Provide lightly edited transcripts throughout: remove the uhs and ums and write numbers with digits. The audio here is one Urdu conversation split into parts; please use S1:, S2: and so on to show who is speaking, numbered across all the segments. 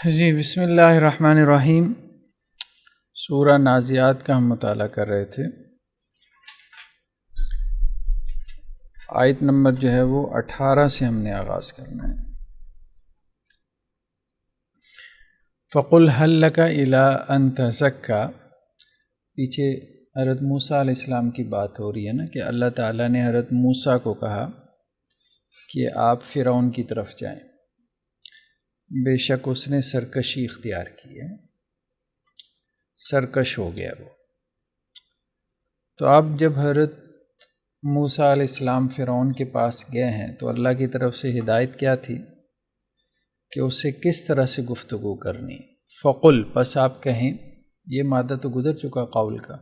S1: جی بسم اللہ الرحمن الرحیم۔ سورہ نازعات کا ہم مطالعہ کر رہے تھے۔ آیت نمبر جو ہے وہ 18 سے ہم نے آغاز کرنا ہے۔ فَقُلْ هَلْ لَكَ إِلَىٰ أَن تَزَكَّىٰ، پیچھے حضرت موسیٰ علیہ السلام کی بات ہو رہی ہے نا کہ اللہ تعالیٰ نے حضرت موسیٰ کو کہا کہ آپ فرعون کی طرف جائیں، بے شک اس نے سرکشی اختیار کی ہے، سرکش ہو گیا وہ۔ تو اب جب حضرت موسیٰ علیہ السلام فرعون کے پاس گئے ہیں تو اللہ کی طرف سے ہدایت کیا تھی کہ اسے کس طرح سے گفتگو کرنی۔ فقل، پس آپ کہیں، یہ مادہ تو گزر چکا قول کا۔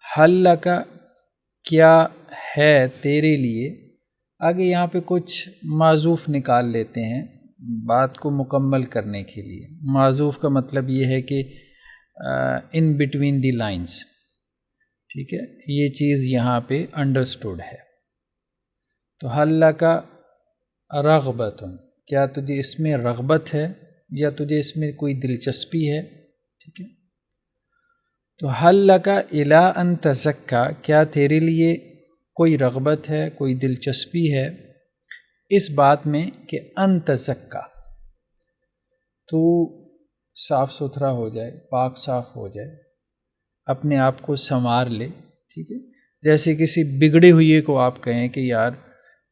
S1: حل لکا، کیا ہے تیرے لیے، آگے یہاں پہ کچھ معذوف نکال لیتے ہیں بات کو مکمل کرنے کے لیے۔ معذوف کا مطلب یہ ہے کہ ان بٹوین دی لائنز، ٹھیک ہے، یہ چیز یہاں پہ انڈرسٹوڈ ہے۔ تو حل لکا رغبت، کیا تجھے اس میں رغبت ہے یا تجھے اس میں کوئی دلچسپی ہے، ٹھیک ہے۔ تو حل لکا الی ان تزکا، کیا تیرے لیے کوئی رغبت ہے، کوئی دلچسپی ہے اس بات میں کہ ان تزکا، تو صاف ستھرا ہو جائے، پاک صاف ہو جائے، اپنے آپ کو سنوار لے، ٹھیک ہے۔ جیسے کسی بگڑے ہوئے کو آپ کہیں کہ یار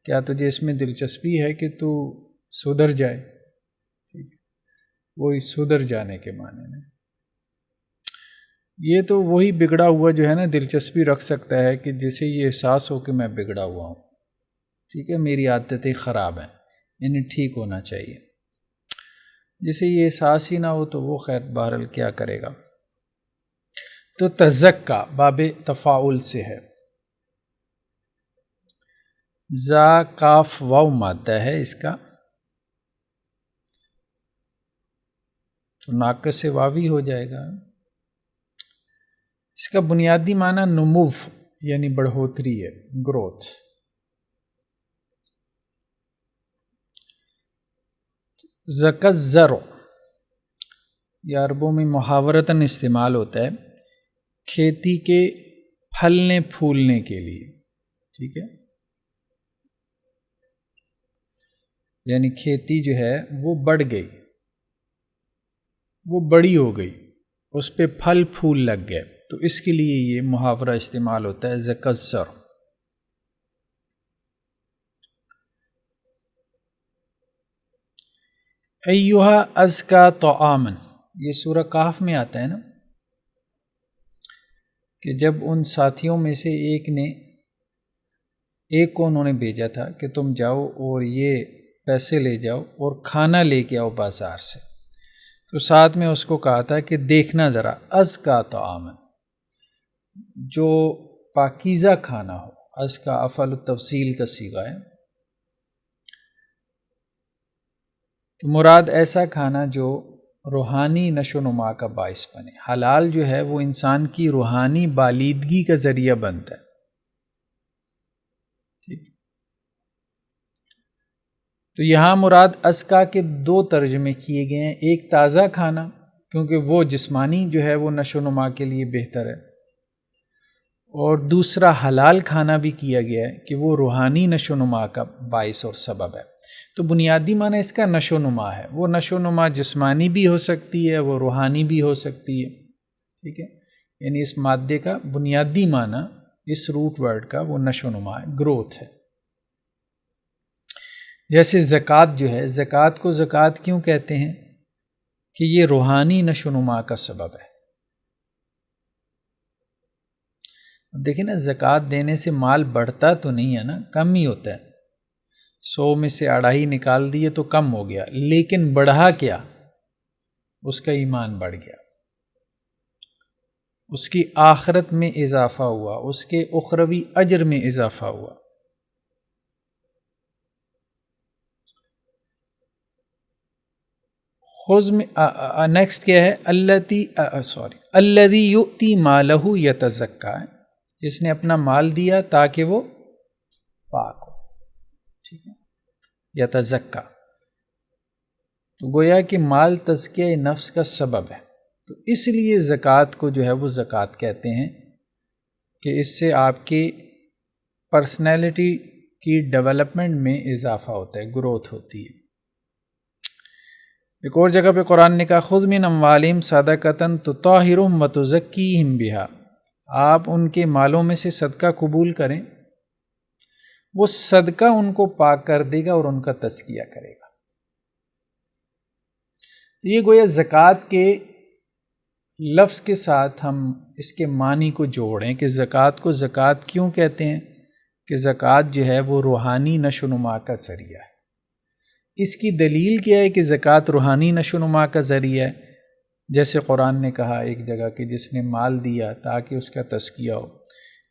S1: کیا تجھے اس میں دلچسپی ہے کہ تو سدھر جائے، ٹھیک ہے، وہی سدھر جانے کے معنی میں۔ یہ تو وہی بگڑا ہوا جو ہے نا دلچسپی رکھ سکتا ہے کہ جسے یہ احساس ہو کہ میں بگڑا ہوا ہوں، ٹھیک ہے، میری عادتیں خراب ہیں، انہیں ٹھیک ہونا چاہیے۔ جسے یہ احساس ہی نہ ہو تو وہ خیر بہرحال کیا کرے گا۔ تو تزکا باب تفاعل سے ہے، زا کاف واو مادہ ہے اس کا، تو ناقص واوی ہو جائے گا۔ اس کا بنیادی معنی نمو یعنی بڑھوتری ہے، گروتھ۔ زکزر، یہ عربوں میں محاورتاً استعمال ہوتا ہے کھیتی کے پھلنے پھولنے کے لیے، ٹھیک ہے، یعنی کھیتی جو ہے وہ بڑھ گئی، وہ بڑی ہو گئی، اس پہ پھل پھول لگ گئے، تو اس کے لیے یہ محاورہ استعمال ہوتا ہے زکزر۔ ایہا ازکا طعامن، یہ سورہ کہف میں آتا ہے نا کہ جب ان ساتھیوں میں سے ایک کو انہوں نے بھیجا تھا کہ تم جاؤ اور یہ پیسے لے جاؤ اور کھانا لے کے آؤ بازار سے، تو ساتھ میں اس کو کہا تھا کہ دیکھنا ذرا ازکا طعامن، جو پاکیزہ کھانا ہو، ازکا افعل التفضیل کا صیغہ ہے، تو مراد ایسا کھانا جو روحانی نشو و نما کا باعث بنے۔ حلال جو ہے وہ انسان کی روحانی بالیدگی کا ذریعہ بنتا ہے، ٹھیک۔ تو یہاں مراد ازکا کے دو ترجمے کیے گئے ہیں، ایک تازہ کھانا کیونکہ وہ جسمانی جو ہے وہ نشو و نما کے لیے بہتر ہے، اور دوسرا حلال کھانا بھی کیا گیا ہے کہ وہ روحانی نشو و نما کا باعث اور سبب ہے۔ تو بنیادی معنی اس کا نشو و نما ہے، وہ نشو و نما جسمانی بھی ہو سکتی ہے، وہ روحانی بھی ہو سکتی ہے، ٹھیک ہے، یعنی اس مادے کا بنیادی معنی اس روٹ ورڈ کا وہ نشو و نما ہے، گروتھ ہے۔ جیسے زکوٰۃ جو ہے، زکوٰۃ کو زکوٰۃ کیوں کہتے ہیں کہ یہ روحانی نشو و نما کا سبب ہے۔ دیکھیں نا، زکوٰۃ دینے سے مال بڑھتا تو نہیں ہے نا، کم ہی ہوتا ہے، 100 میں سے 2.5 نکال دیے تو کم ہو گیا، لیکن بڑھا کیا؟ اس کا ایمان بڑھ گیا، اس کی آخرت میں اضافہ ہوا، اس کے اخروی اجر میں اضافہ ہوا۔ خذ میں نیکسٹ کیا ہے؟ الذی یؤتی مالہ یتزکا، جس نے اپنا مال دیا تاکہ وہ پاک ہو، ٹھیک ہے، یتزکا۔ تو گویا کہ مال تزکیہ نفس کا سبب ہے، تو اس لیے زکوٰۃ کو جو ہے وہ زکوٰۃ کہتے ہیں کہ اس سے آپ کی پرسنالٹی کی ڈیولپمنٹ میں اضافہ ہوتا ہے، گروتھ ہوتی ہے۔ ایک اور جگہ پہ قرآن نے کہا خذ من اموالہم صدقۃ تطہرہم وتزکیہم بہا، آپ ان کے مالوں میں سے صدقہ قبول کریں، وہ صدقہ ان کو پاک کر دے گا اور ان کا تزکیہ کرے گا۔ تو یہ گویا زکوٰۃ کے لفظ کے ساتھ ہم اس کے معنی کو جوڑیں کہ زکوٰۃ کو زکوٰۃ کیوں کہتے ہیں، کہ زکوٰۃ جو ہے وہ روحانی نشو و نما کا ذریعہ ہے۔ اس کی دلیل کیا ہے کہ زکوٰۃ روحانی نشو و نما کا ذریعہ ہے؟ جیسے قرآن نے کہا ایک جگہ کہ جس نے مال دیا تاکہ اس کا تزکیہ ہو،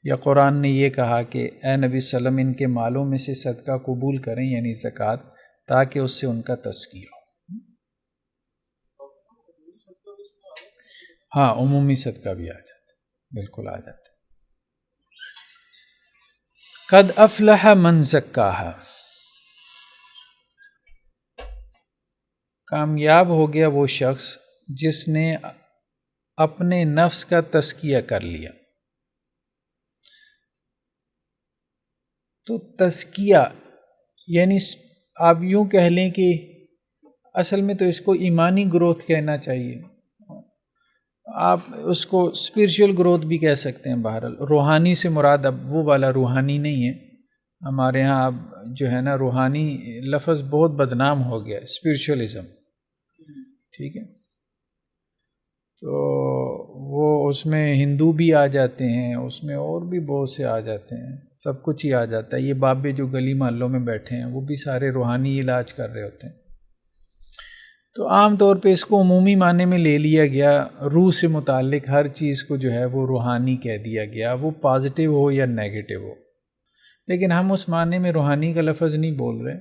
S1: یا قرآن نے یہ کہا کہ اے نبی صلی اللہ علیہ وسلم ان کے مالوں میں سے صدقہ قبول کریں، یعنی زکوٰۃ، تاکہ اس سے ان کا تزکیہ ہو۔ ہاں، عمومی صدقہ بھی آ جاتا ہے، بالکل آ جاتا ہے۔ قد افلح من زکاہا، کامیاب ہو گیا وہ شخص جس نے اپنے نفس کا تزکیہ کر لیا۔ تو تزکیہ یعنی آپ یوں کہہ لیں کہ اصل میں تو اس کو ایمانی گروتھ کہنا چاہیے، آپ اس کو اسپرچول گروتھ بھی کہہ سکتے ہیں۔ بہرحال روحانی سے مراد اب وہ والا روحانی نہیں ہے، ہمارے ہاں اب جو ہے نا روحانی لفظ بہت بدنام ہو گیا، اسپرچولیزم، ٹھیک ہے، تو وہ اس میں ہندو بھی آ جاتے ہیں، اس میں اور بھی بہت سے آ جاتے ہیں، سب کچھ ہی آ جاتا ہے۔ یہ بابے جو گلی محلوں میں بیٹھے ہیں وہ بھی سارے روحانی علاج کر رہے ہوتے ہیں۔ تو عام طور پہ اس کو عمومی معنی میں لے لیا گیا، روح سے متعلق ہر چیز کو جو ہے وہ روحانی کہہ دیا گیا، وہ پازیٹیو ہو یا نیگیٹو ہو، لیکن ہم اس معنی میں روحانی کا لفظ نہیں بول رہے،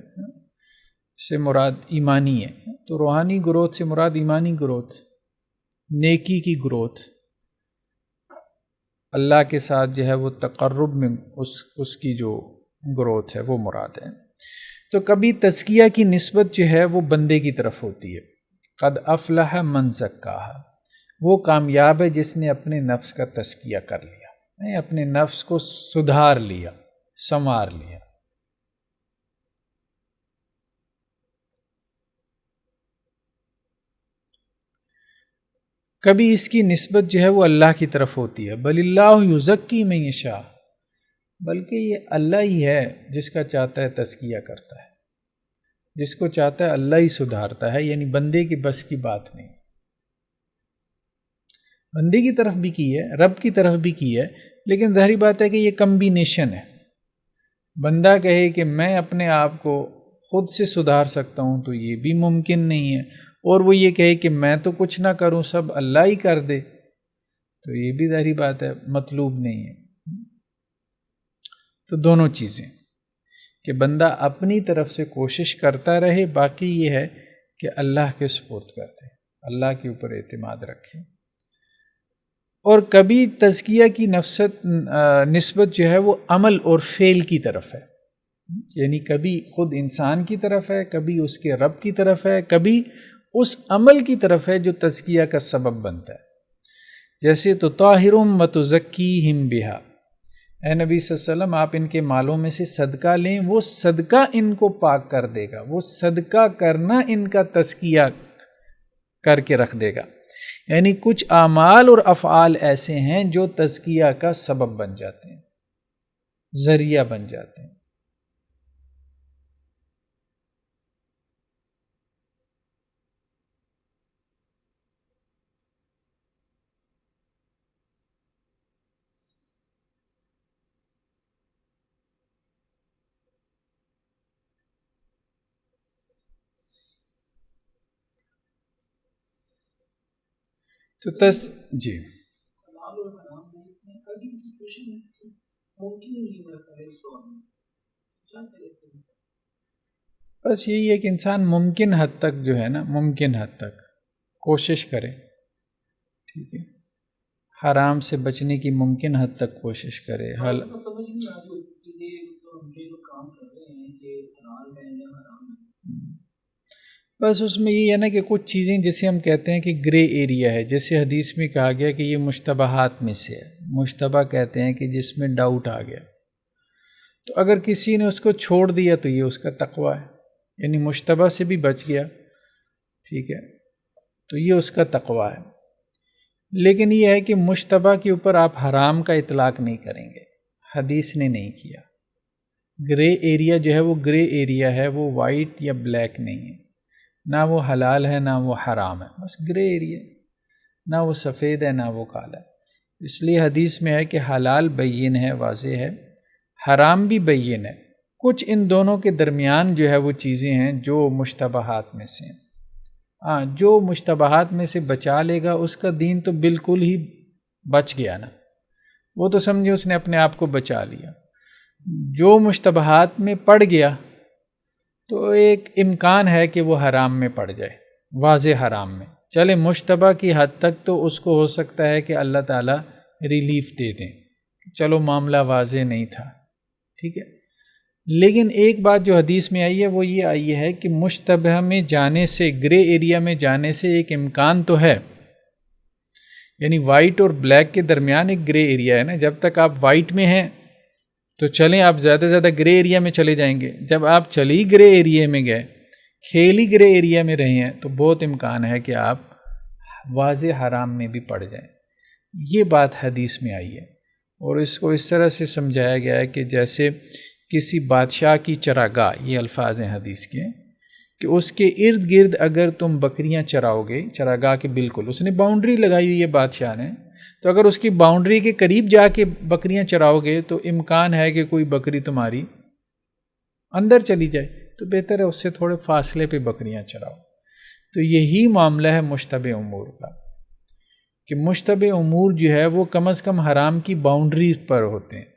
S1: اس سے مراد ایمانی ہے۔ تو روحانی گروتھ سے مراد ایمانی گروتھ، نیکی کی گروتھ، اللہ کے ساتھ جو ہے وہ تقرب میں اس کی جو گروتھ ہے وہ مراد ہے۔ تو کبھی تزکیہ کی نسبت جو ہے وہ بندے کی طرف ہوتی ہے، قد افلح من زکاہا، وہ کامیاب ہے جس نے اپنے نفس کا تزکیہ کر لیا، اپنے نفس کو سدھار لیا، سنوار لیا۔ کبھی اس کی نسبت جو ہے وہ اللہ کی طرف ہوتی ہے، بل اللہ یزکی من یشاء، بلکہ یہ اللہ ہی ہے جس کا چاہتا ہے تزکیہ کرتا ہے، جس کو چاہتا ہے اللہ ہی سدھارتا ہے، یعنی بندے کی بس کی بات نہیں۔ بندے کی طرف بھی کی ہے، رب کی طرف بھی کی ہے، لیکن ظاہری بات ہے کہ یہ کمبینیشن ہے۔ بندہ کہے کہ میں اپنے آپ کو خود سے سدھار سکتا ہوں تو یہ بھی ممکن نہیں ہے، اور وہ یہ کہے کہ میں تو کچھ نہ کروں، سب اللہ ہی کر دے، تو یہ بھی ظاہری بات ہے مطلوب نہیں ہے۔ تو دونوں چیزیں کہ بندہ اپنی طرف سے کوشش کرتا رہے، باقی یہ ہے کہ اللہ کے سپرد کر دے، اللہ کے اوپر اعتماد رکھے۔ اور کبھی تزکیہ کی نسبت جو ہے وہ عمل اور فعل کی طرف ہے، یعنی کبھی خود انسان کی طرف ہے، کبھی اس کے رب کی طرف ہے، کبھی اس عمل کی طرف ہے جو تزکیہ کا سبب بنتا ہے۔ جیسے تو طاہرہم وتزکیہم بہا، اے نبی صلی اللہ علیہ وسلم آپ ان کے مالوں میں سے صدقہ لیں، وہ صدقہ ان کو پاک کر دے گا، وہ صدقہ کرنا ان کا تزکیہ کر کے رکھ دے گا۔ یعنی کچھ اعمال اور افعال ایسے ہیں جو تزکیہ کا سبب بن جاتے ہیں، ذریعہ بن جاتے ہیں۔ تو جی بس یہی ہے کہ انسان ممکن حد تک جو ہے نا، ممکن حد تک کوشش کرے، ٹھیک ہے، حرام سے بچنے کی ممکن حد تک کوشش کرے۔ بس اس میں یہ ہے نا کہ کچھ چیزیں جیسے ہم کہتے ہیں کہ گرے ایریا ہے، جیسے حدیث میں کہا گیا کہ یہ مشتبہات میں سے ہے، مشتبہ کہتے ہیں کہ جس میں ڈاؤٹ آ گیا، تو اگر کسی نے اس کو چھوڑ دیا تو یہ اس کا تقویٰ ہے، یعنی مشتبہ سے بھی بچ گیا، ٹھیک ہے، تو یہ اس کا تقویٰ ہے۔ لیکن یہ ہے کہ مشتبہ کے اوپر آپ حرام کا اطلاق نہیں کریں گے، حدیث نے نہیں کیا۔ گرے ایریا جو ہے وہ گرے ایریا ہے، وہ وائٹ یا بلیک نہیں ہے، نہ وہ حلال ہے نہ وہ حرام ہے، بس گرے ایریا، نہ وہ سفید ہے نہ وہ کالا ہے۔ اس لیے حدیث میں ہے کہ حلال بین ہے، واضح ہے، حرام بھی بین ہے، کچھ ان دونوں کے درمیان جو ہے وہ چیزیں ہیں جو مشتبہات میں سے ہیں۔ ہاں، جو مشتبہات میں سے بچا لے گا اس کا دین تو بالکل ہی بچ گیا نا، وہ تو سمجھے اس نے اپنے آپ کو بچا لیا۔ جو مشتبہات میں پڑ گیا تو ایک امکان ہے کہ وہ حرام میں پڑ جائے، واضح حرام میں، چلے مشتبہ کی حد تک تو اس کو ہو سکتا ہے کہ اللہ تعالیٰ ریلیف دے دیں، چلو معاملہ واضح نہیں تھا، ٹھیک ہے۔ لیکن ایک بات جو حدیث میں آئی ہے وہ یہ آئی ہے کہ مشتبہ میں جانے سے، گرے ایریا میں جانے سے ایک امکان تو ہے، یعنی وائٹ اور بلیک کے درمیان ایک گرے ایریا ہے نا، جب تک آپ وائٹ میں ہیں تو چلیں آپ زیادہ سے زیادہ گرے ایریا میں چلے جائیں گے، جب آپ چلی گرے ایریا میں گئے، کھیلی گرے ایریا میں رہے ہیں تو بہت امکان ہے کہ آپ واضح حرام میں بھی پڑ جائیں۔ یہ بات حدیث میں آئی ہے، اور اس کو اس طرح سے سمجھایا گیا ہے کہ جیسے کسی بادشاہ کی چراگاہ، یہ الفاظ ہیں حدیث کے، کہ اس کے ارد گرد اگر تم بکریاں چراؤ گے، چراگاہ کے بالکل اس نے باؤنڈری لگائی ہوئی ہے بادشاہ نے، تو اگر اس کی باؤنڈری کے قریب جا کے بکریاں چراؤ گے تو امکان ہے کہ کوئی بکری تمہاری اندر چلی جائے، تو بہتر ہے اس سے تھوڑے فاصلے پہ بکریاں چراؤ۔ تو یہی معاملہ ہے مشتبہ امور کا، کہ مشتبہ امور جو ہے وہ کم از کم حرام کی باؤنڈری پر ہوتے ہیں،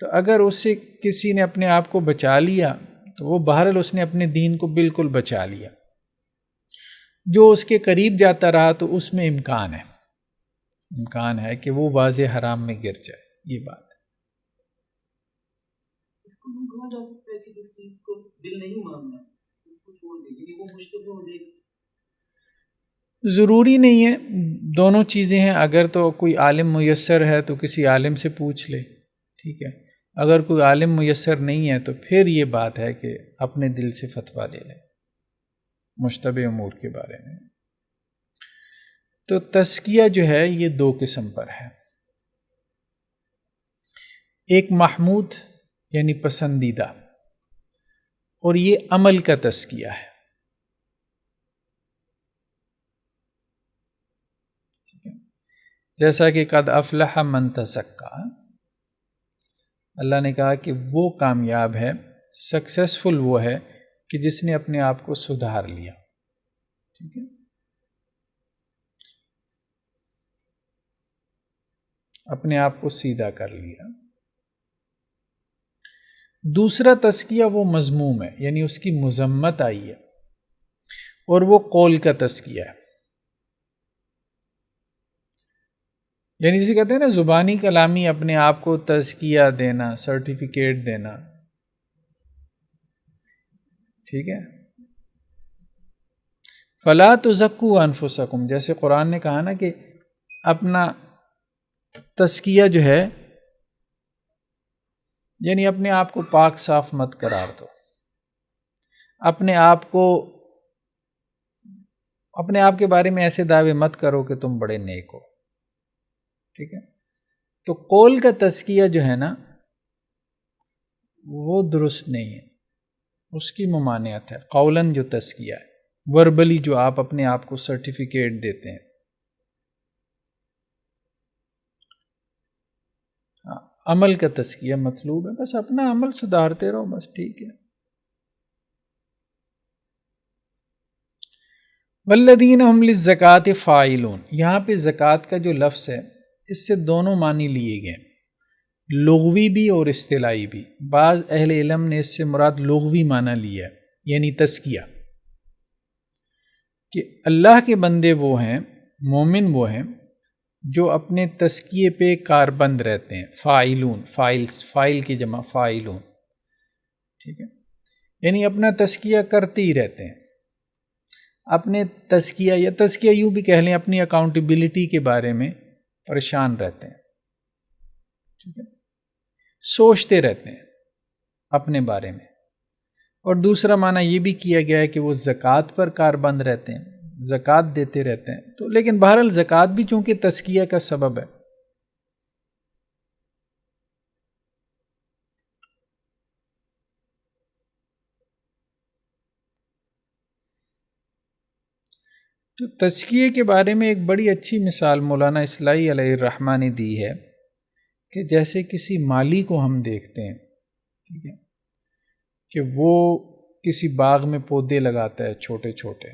S1: تو اگر اس سے کسی نے اپنے آپ کو بچا لیا تو وہ بہرحال اس نے اپنے دین کو بالکل بچا لیا۔ جو اس کے قریب جاتا رہا تو اس میں امکان ہے کہ وہ واضح حرام میں گر جائے، یہ بات ہے۔
S2: اس کو کہا جا سکتا ہے کہ جس چیز کو دل نہیں ماننا اس کو چھوڑ دے، یعنی وہ مشتبہ ہو جائے۔
S1: ضروری نہیں ہے، دونوں چیزیں ہیں، اگر تو کوئی عالم میسر ہے تو کسی عالم سے پوچھ لے، ٹھیک ہے، اگر کوئی عالم میسر نہیں ہے تو پھر یہ بات ہے کہ اپنے دل سے فتویٰ لے لے مشتبہ امور کے بارے میں۔ تو تزکیہ جو ہے یہ دو قسم پر ہے، ایک محمود یعنی پسندیدہ، اور یہ عمل کا تزکیہ ہے۔ جیسا کہ قد افلح من تزکا، اللہ نے کہا کہ وہ کامیاب ہے، سکسیسفل وہ ہے کہ جس نے اپنے آپ کو سدھار لیا، ٹھیک ہے، اپنے آپ کو سیدھا کر لیا۔ دوسرا تزکیہ وہ مذموم ہے، یعنی اس کی مذمت آئی ہے، اور وہ قول کا تزکیہ ہے، یعنی جسے کہتے ہیں نا زبانی کلامی اپنے آپ کو تزکیہ دینا، سرٹیفکیٹ دینا، ٹھیک ہے، فلا تزکوا انفسکم، جیسے قرآن نے کہا نا کہ اپنا تزکیہ جو ہے یعنی اپنے آپ کو پاک صاف مت قرار دو، اپنے آپ کے بارے میں ایسے دعوے مت کرو کہ تم بڑے نیک ہو، ٹھیک ہے۔ تو قول کا تزکیہ جو ہے نا وہ درست نہیں ہے، اس کی ممانعت ہے۔ قولاً جو تزکیہ ہے، وربلی جو آپ اپنے آپ کو سرٹیفکیٹ دیتے ہیں، عمل کا تزکیہ مطلوب ہے، بس اپنا عمل سدھارتے رہو، بس ٹھیک ہے۔ والذین هم للزکاۃ فاعلون، یہاں پہ زکوٰۃ کا جو لفظ ہے اس سے دونوں معنی لیے گئے، لغوی بھی اور اصطلاحی بھی۔ بعض اہل علم نے اس سے مراد لغوی معنی لیا ہے، یعنی تزکیہ، کہ اللہ کے بندے وہ ہیں، مومن وہ ہیں جو اپنے تزکیے پہ کاربند رہتے ہیں، فاعلون، فاعل کی جمع فاعلون، ٹھیک ہے، یعنی اپنا تزکیہ کرتے ہی رہتے ہیں، اپنے تزکیہ یا تزکیہ یوں بھی کہہ لیں اپنی اکاؤنٹیبلٹی کے بارے میں پریشان رہتے ہیں، ٹھیک ہے، سوچتے رہتے ہیں اپنے بارے میں. اور دوسرا معنی یہ بھی کیا گیا ہے کہ وہ زکوٰۃ پر کاربند رہتے ہیں، زکوٰۃ دیتے رہتے ہیں. تو لیکن بہرحال زکوٰۃ بھی چونکہ تزکیہ کا سبب ہے. تو تزکیے کے بارے میں ایک بڑی اچھی مثال مولانا اصلاحی علیہ الرحمہ نے دی ہے کہ جیسے کسی مالی کو ہم دیکھتے ہیں، ٹھیک ہے، کہ وہ کسی باغ میں پودے لگاتا ہے چھوٹے چھوٹے.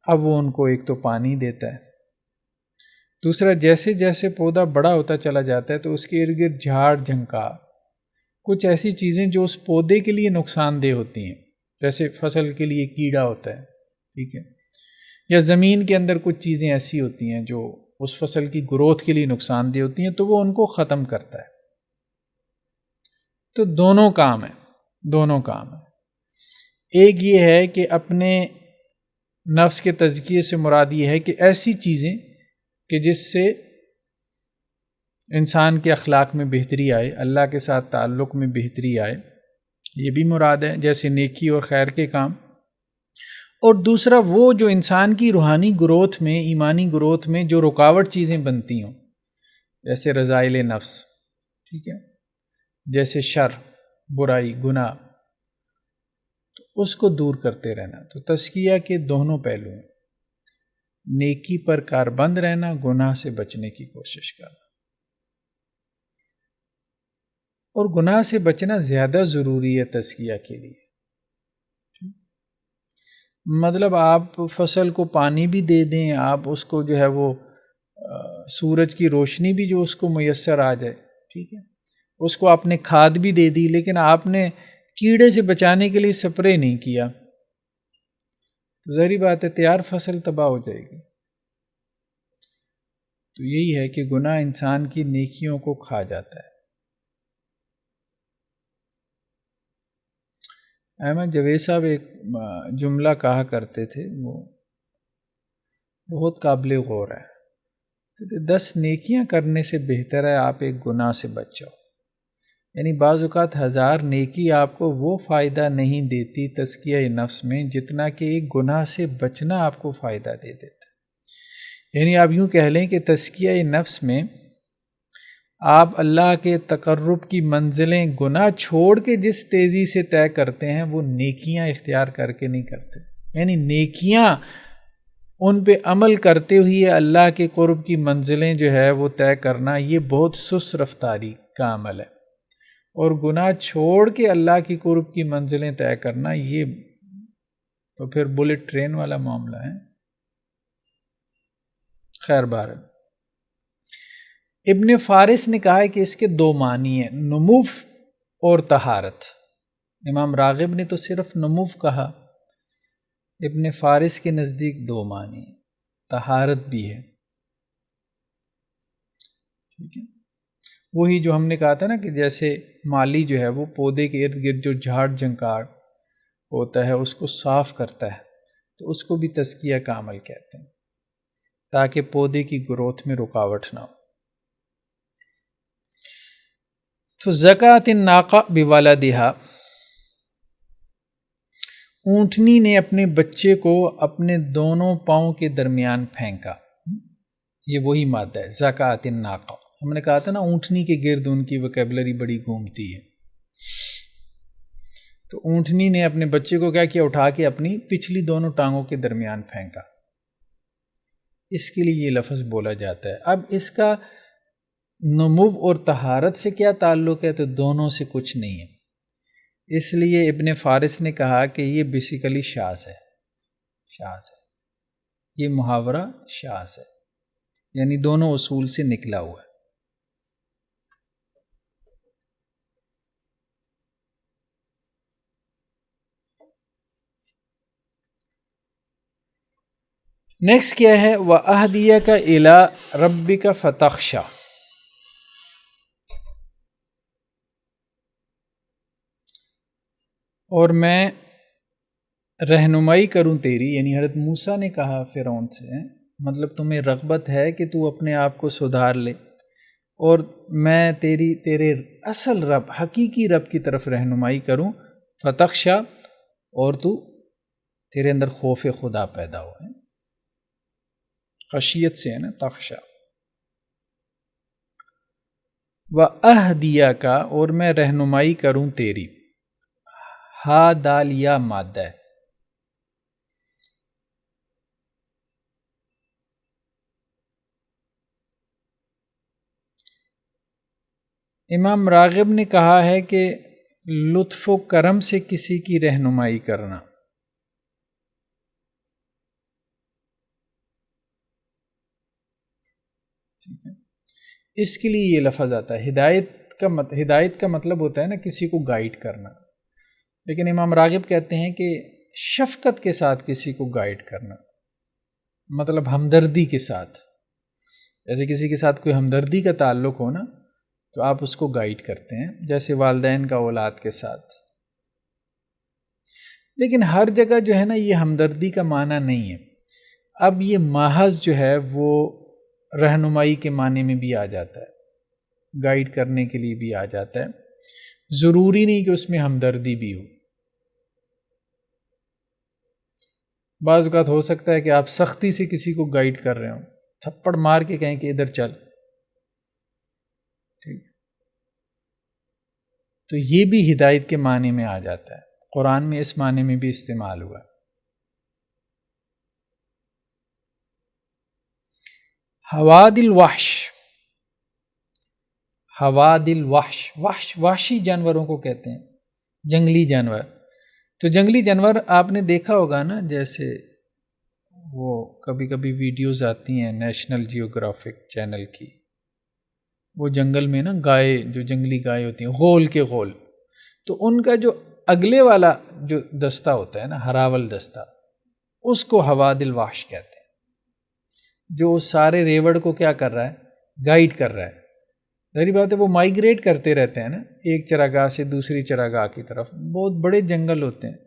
S1: اب وہ ان کو ایک تو پانی دیتا ہے، دوسرا جیسے جیسے پودا بڑا ہوتا چلا جاتا ہے تو اس کے ارد گرد جھاڑ جھنکار کچھ ایسی چیزیں جو اس پودے کے لیے نقصان دہ ہوتی ہیں، جیسے فصل کے لیے کیڑا ہوتا ہے، ٹھیک ہے، یا زمین کے اندر کچھ چیزیں ایسی ہوتی ہیں جو اس فصل کی گروتھ کے لیے نقصان دہ ہوتی ہیں، تو وہ ان کو ختم کرتا ہے. تو دونوں کام ہیں، دونوں کام ہیں. ایک یہ ہے کہ اپنے نفس کے تزکیے سے مراد یہ ہے کہ ایسی چیزیں کہ جس سے انسان کے اخلاق میں بہتری آئے، اللہ کے ساتھ تعلق میں بہتری آئے، یہ بھی مراد ہے، جیسے نیکی اور خیر کے کام. اور دوسرا وہ جو انسان کی روحانی گروتھ میں، ایمانی گروتھ میں جو رکاوٹ چیزیں بنتی ہوں، جیسے رذائل نفس، ٹھیک ہے، جیسے شر، برائی، گناہ، تو اس کو دور کرتے رہنا. تو تزکیہ کے دونوں پہلو ہیں، نیکی پر کاربند رہنا، گناہ سے بچنے کی کوشش کرنا. اور گناہ سے بچنا زیادہ ضروری ہے تزکیہ کے لیے. مطلب آپ فصل کو پانی بھی دے دیں، آپ اس کو جو ہے وہ سورج کی روشنی بھی جو اس کو میسر آ جائے، ٹھیک ہے، اس کو آپ نے کھاد بھی دے دی، لیکن آپ نے کیڑے سے بچانے کے لیے سپرے نہیں کیا، تو ظاہری بات ہے تیار فصل تباہ ہو جائے گی. تو یہی ہے کہ گناہ انسان کی نیکیوں کو کھا جاتا ہے. احمد جاوید صاحب ایک جملہ کہا کرتے تھے، وہ بہت قابل غور ہے. 10 نیکیاں کرنے سے بہتر ہے آپ ایک گناہ سے بچ جاؤ. یعنی بعض اوقات 1000 نیکی آپ کو وہ فائدہ نہیں دیتی تزکیہ نفس میں جتنا کہ ایک گناہ سے بچنا آپ کو فائدہ دے دیتا. یعنی آپ یوں کہہ لیں کہ تزکیہ نفس میں آپ اللہ کے تقرب کی منزلیں گناہ چھوڑ کے جس تیزی سے طے کرتے ہیں وہ نیکیاں اختیار کر کے نہیں کرتے. یعنی نیکیاں ان پہ عمل کرتے ہوئے اللہ کے قرب کی منزلیں جو ہے وہ طے کرنا، یہ بہت سست رفتاری کا عمل ہے. اور گناہ چھوڑ کے اللہ کی قرب کی منزلیں طے کرنا، یہ تو پھر بلٹ ٹرین والا معاملہ ہے. خیر بہرحال ابن فارس نے کہا ہے کہ اس کے 2 معنی ہیں، نموف اور طہارت. امام راغب نے تو صرف نموف کہا، ابن فارس کے نزدیک 2 معنی ہیں، طہارت بھی ہے. ٹھیک ہے، وہی جو ہم نے کہا تھا نا کہ جیسے مالی جو ہے وہ پودے کے ارد گرد جو جھاڑ جھنکار ہوتا ہے اس کو صاف کرتا ہے، تو اس کو بھی تزکیہ کا عمل کہتے ہیں، تاکہ پودے کی گروتھ میں رکاوٹ نہ ہو. تو زکوٰۃ الناقہ بولدہا، اونٹنی نے اپنے بچے کو اپنے دونوں پاؤں کے درمیان پھینکا. یہ وہی مادہ ہے زکوٰۃ الناقہ. ہم نے کہا تھا نا اونٹنی کے گرد ان کی وکیبلری بڑی گھومتی ہے. تو اونٹنی نے اپنے بچے کو کیا کیا، اٹھا کے اپنی پچھلی دونوں ٹانگوں کے درمیان پھینکا. اس کے لیے یہ لفظ بولا جاتا ہے. اب اس کا نمو اور طہارت سے کیا تعلق ہے، تو دونوں سے کچھ نہیں ہے. اس لیے ابن فارس نے کہا کہ یہ بیسیکلی شاذ ہے، شاذ ہے، یہ محاورہ شاذ ہے، یعنی دونوں اصول سے نکلا ہوا ہے. نیکسٹ کیا ہے، وَأَهْدِيَكَ إِلَىٰ رَبِّكَ فَتَخْشَىٰ. اور میں رہنمائی کروں تیری، یعنی حضرت موسیٰ نے کہا فرعون سے، مطلب تمہیں رغبت ہے کہ تو اپنے آپ کو سدھار لے اور میں تیرے اصل رب، حقیقی رب کی طرف رہنمائی کروں، فتخشا، اور تیرے اندر خوف خدا پیدا ہو ہے، خشیت سے ہے نا تخشا، وَأَهْدِيَكَ، اور میں رہنمائی کروں تیری، ہا دال یا مادہ ہے، امام راغب نے کہا ہے کہ لطف و کرم سے کسی کی رہنمائی کرنا، اس کے لیے یہ لفظ آتا ہے۔ ہدایت کا مطلب ہوتا ہے نا کسی کو گائیڈ کرنا، لیکن امام راغب کہتے ہیں کہ شفقت کے ساتھ کسی کو گائیڈ کرنا، مطلب ہمدردی کے ساتھ، جیسے کسی کے ساتھ کوئی ہمدردی کا تعلق ہو نا تو آپ اس کو گائیڈ کرتے ہیں، جیسے والدین کا اولاد کے ساتھ۔ لیکن ہر جگہ جو ہے نا یہ ہمدردی کا معنی نہیں ہے، اب یہ محض جو ہے وہ رہنمائی کے معنی میں بھی آ جاتا ہے، گائیڈ کرنے کے لیے بھی آ جاتا ہے، ضروری نہیں کہ اس میں ہمدردی بھی ہو۔ بعض اوقات ہو سکتا ہے کہ آپ سختی سے کسی کو گائیڈ کر رہے ہوں، تھپڑ مار کے کہیں کہ ادھر چل، ٹھیک، تو یہ بھی ہدایت کے معنی میں آ جاتا ہے، قرآن میں اس معنی میں بھی استعمال ہوا۔ حواد الوحش، حواد الوحش، وحشی جانوروں کو کہتے ہیں، جنگلی جانور۔ تو جنگلی جانور آپ نے دیکھا ہوگا نا، جیسے وہ کبھی کبھی ویڈیوز آتی ہیں نیشنل جیوگرافک چینل کی، وہ جنگل میں نا گائے، جو جنگلی گائے ہوتی ہیں غول کے غول، تو ان کا جو اگلے والا جو دستہ ہوتا ہے نا، ہراول دستہ، اس کو حواد الوحش کہتے ہیں، جو سارے ریوڑ کو کیا کر رہا ہے، گائیڈ کر رہا ہے۔ ظاہری بات ہے وہ مائیگریٹ کرتے رہتے ہیں نا، ایک چراگاہ سے دوسری چراگاہ کی طرف، بہت بڑے جنگل ہوتے ہیں،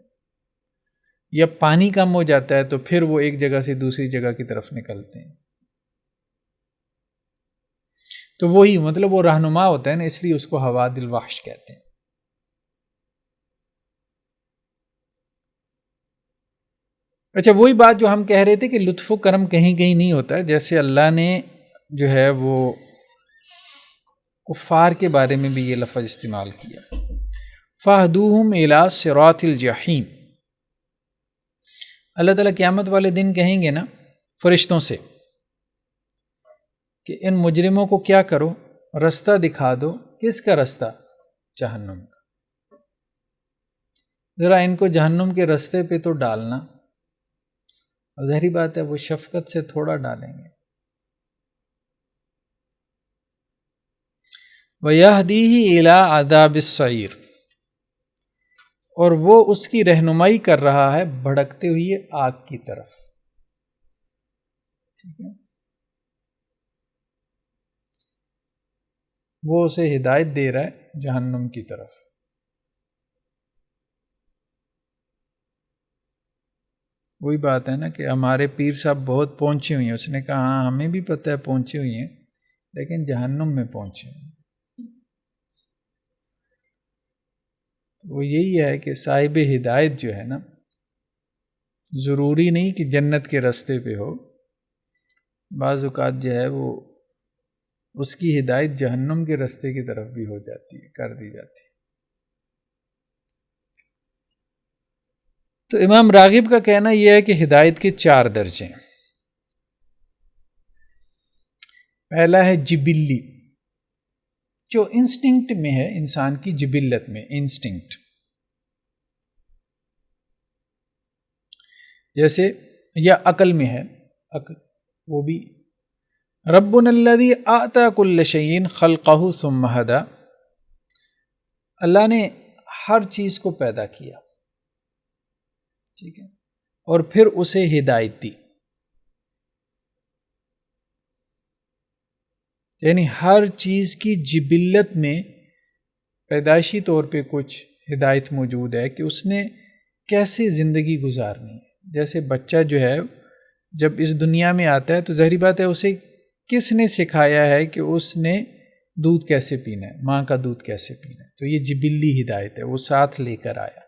S1: یا پانی کم ہو جاتا ہے تو پھر وہ ایک جگہ سے دوسری جگہ کی طرف نکلتے ہیں، تو وہی مطلب وہ رہنما ہوتا ہے نا، اس لیے اس کو حواد الوحش کہتے ہیں۔ اچھا، وہی بات جو ہم کہہ رہے تھے کہ لطف و کرم کہیں کہیں نہیں ہوتا ہے، جیسے اللہ نے جو ہے وہ کفار کے بارے میں بھی یہ لفظ استعمال کیا، فَاهْدُوهُمْ إِلَىٰ صِرَاطِ الْجَحِيمِ۔ اللہ تعالیٰ قیامت والے دن کہیں گے نا فرشتوں سے کہ ان مجرموں کو کیا کرو، رستہ دکھا دو، کس کا رستہ، جہنم کا، ذرا ان کو جہنم کے رستے پہ تو ڈالنا، اور ظاہری بات ہے وہ شفقت سے تھوڑا ڈالیں گے۔ وَيَهْدِيهِ إِلَىٰ عَذَابِ السَّعِيرِ، اور وہ اس کی رہنمائی کر رہا ہے بھڑکتے ہوئے آگ کی طرف، ٹھیک ہے، وہ اسے ہدایت دے رہا ہے جہنم کی طرف۔ وہی بات ہے نا کہ ہمارے پیر صاحب بہت پہنچے ہوئی ہیں، اس نے کہا ہاں ہمیں بھی پتہ ہے پہنچے ہوئی ہیں، لیکن جہنم میں پہنچے ہیں۔ تو وہ یہی ہے کہ صاحب ہدایت جو ہے نا، ضروری نہیں کہ جنت کے راستے پہ ہو، بعض اوقات جو ہے وہ اس کی ہدایت جہنم کے راستے کی طرف بھی ہو جاتی ہے، کر دی جاتی ہے۔ تو امام راغب کا کہنا یہ ہے کہ ہدایت کے 4 درجے ہیں۔ پہلا ہے جبلی، جو انسٹنکٹ میں ہے، انسان کی جبلت میں، انسٹنکٹ، جیسے یا عقل میں ہے، عقل وہ بھی، ربنا الذی اعطى كل شیء خلقہ ثم ہدی، اللہ نے ہر چیز کو پیدا کیا، ٹھیک ہے، اور پھر اسے ہدایت دی، یعنی ہر چیز کی جبلت میں پیدائشی طور پہ کچھ ہدایت موجود ہے کہ اس نے کیسے زندگی گزارنی ہے۔ جیسے بچہ جو ہے جب اس دنیا میں آتا ہے تو ظاہری بات ہے اسے کس نے سکھایا ہے کہ اس نے دودھ کیسے پینا ہے، ماں کا دودھ کیسے پینا ہے، تو یہ جبلی ہدایت ہے، وہ ساتھ لے کر آیا۔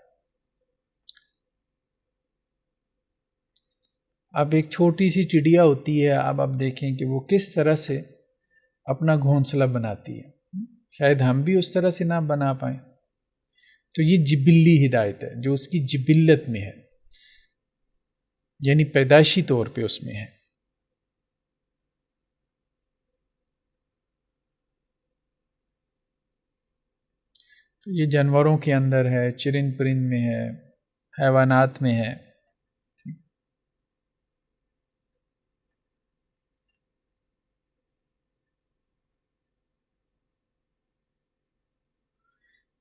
S1: اب ایک چھوٹی سی چڑیا ہوتی ہے، اب آپ دیکھیں کہ وہ کس طرح سے اپنا گھونسلہ بناتی ہے، شاید ہم بھی اس طرح سے نہ بنا پائیں۔ تو یہ جبلی ہدایت ہے جو اس کی جبلت میں ہے، یعنی پیدائشی طور پہ اس میں ہے۔ تو یہ جانوروں کے اندر ہے، چرند پرند میں ہے، حیوانات میں ہے۔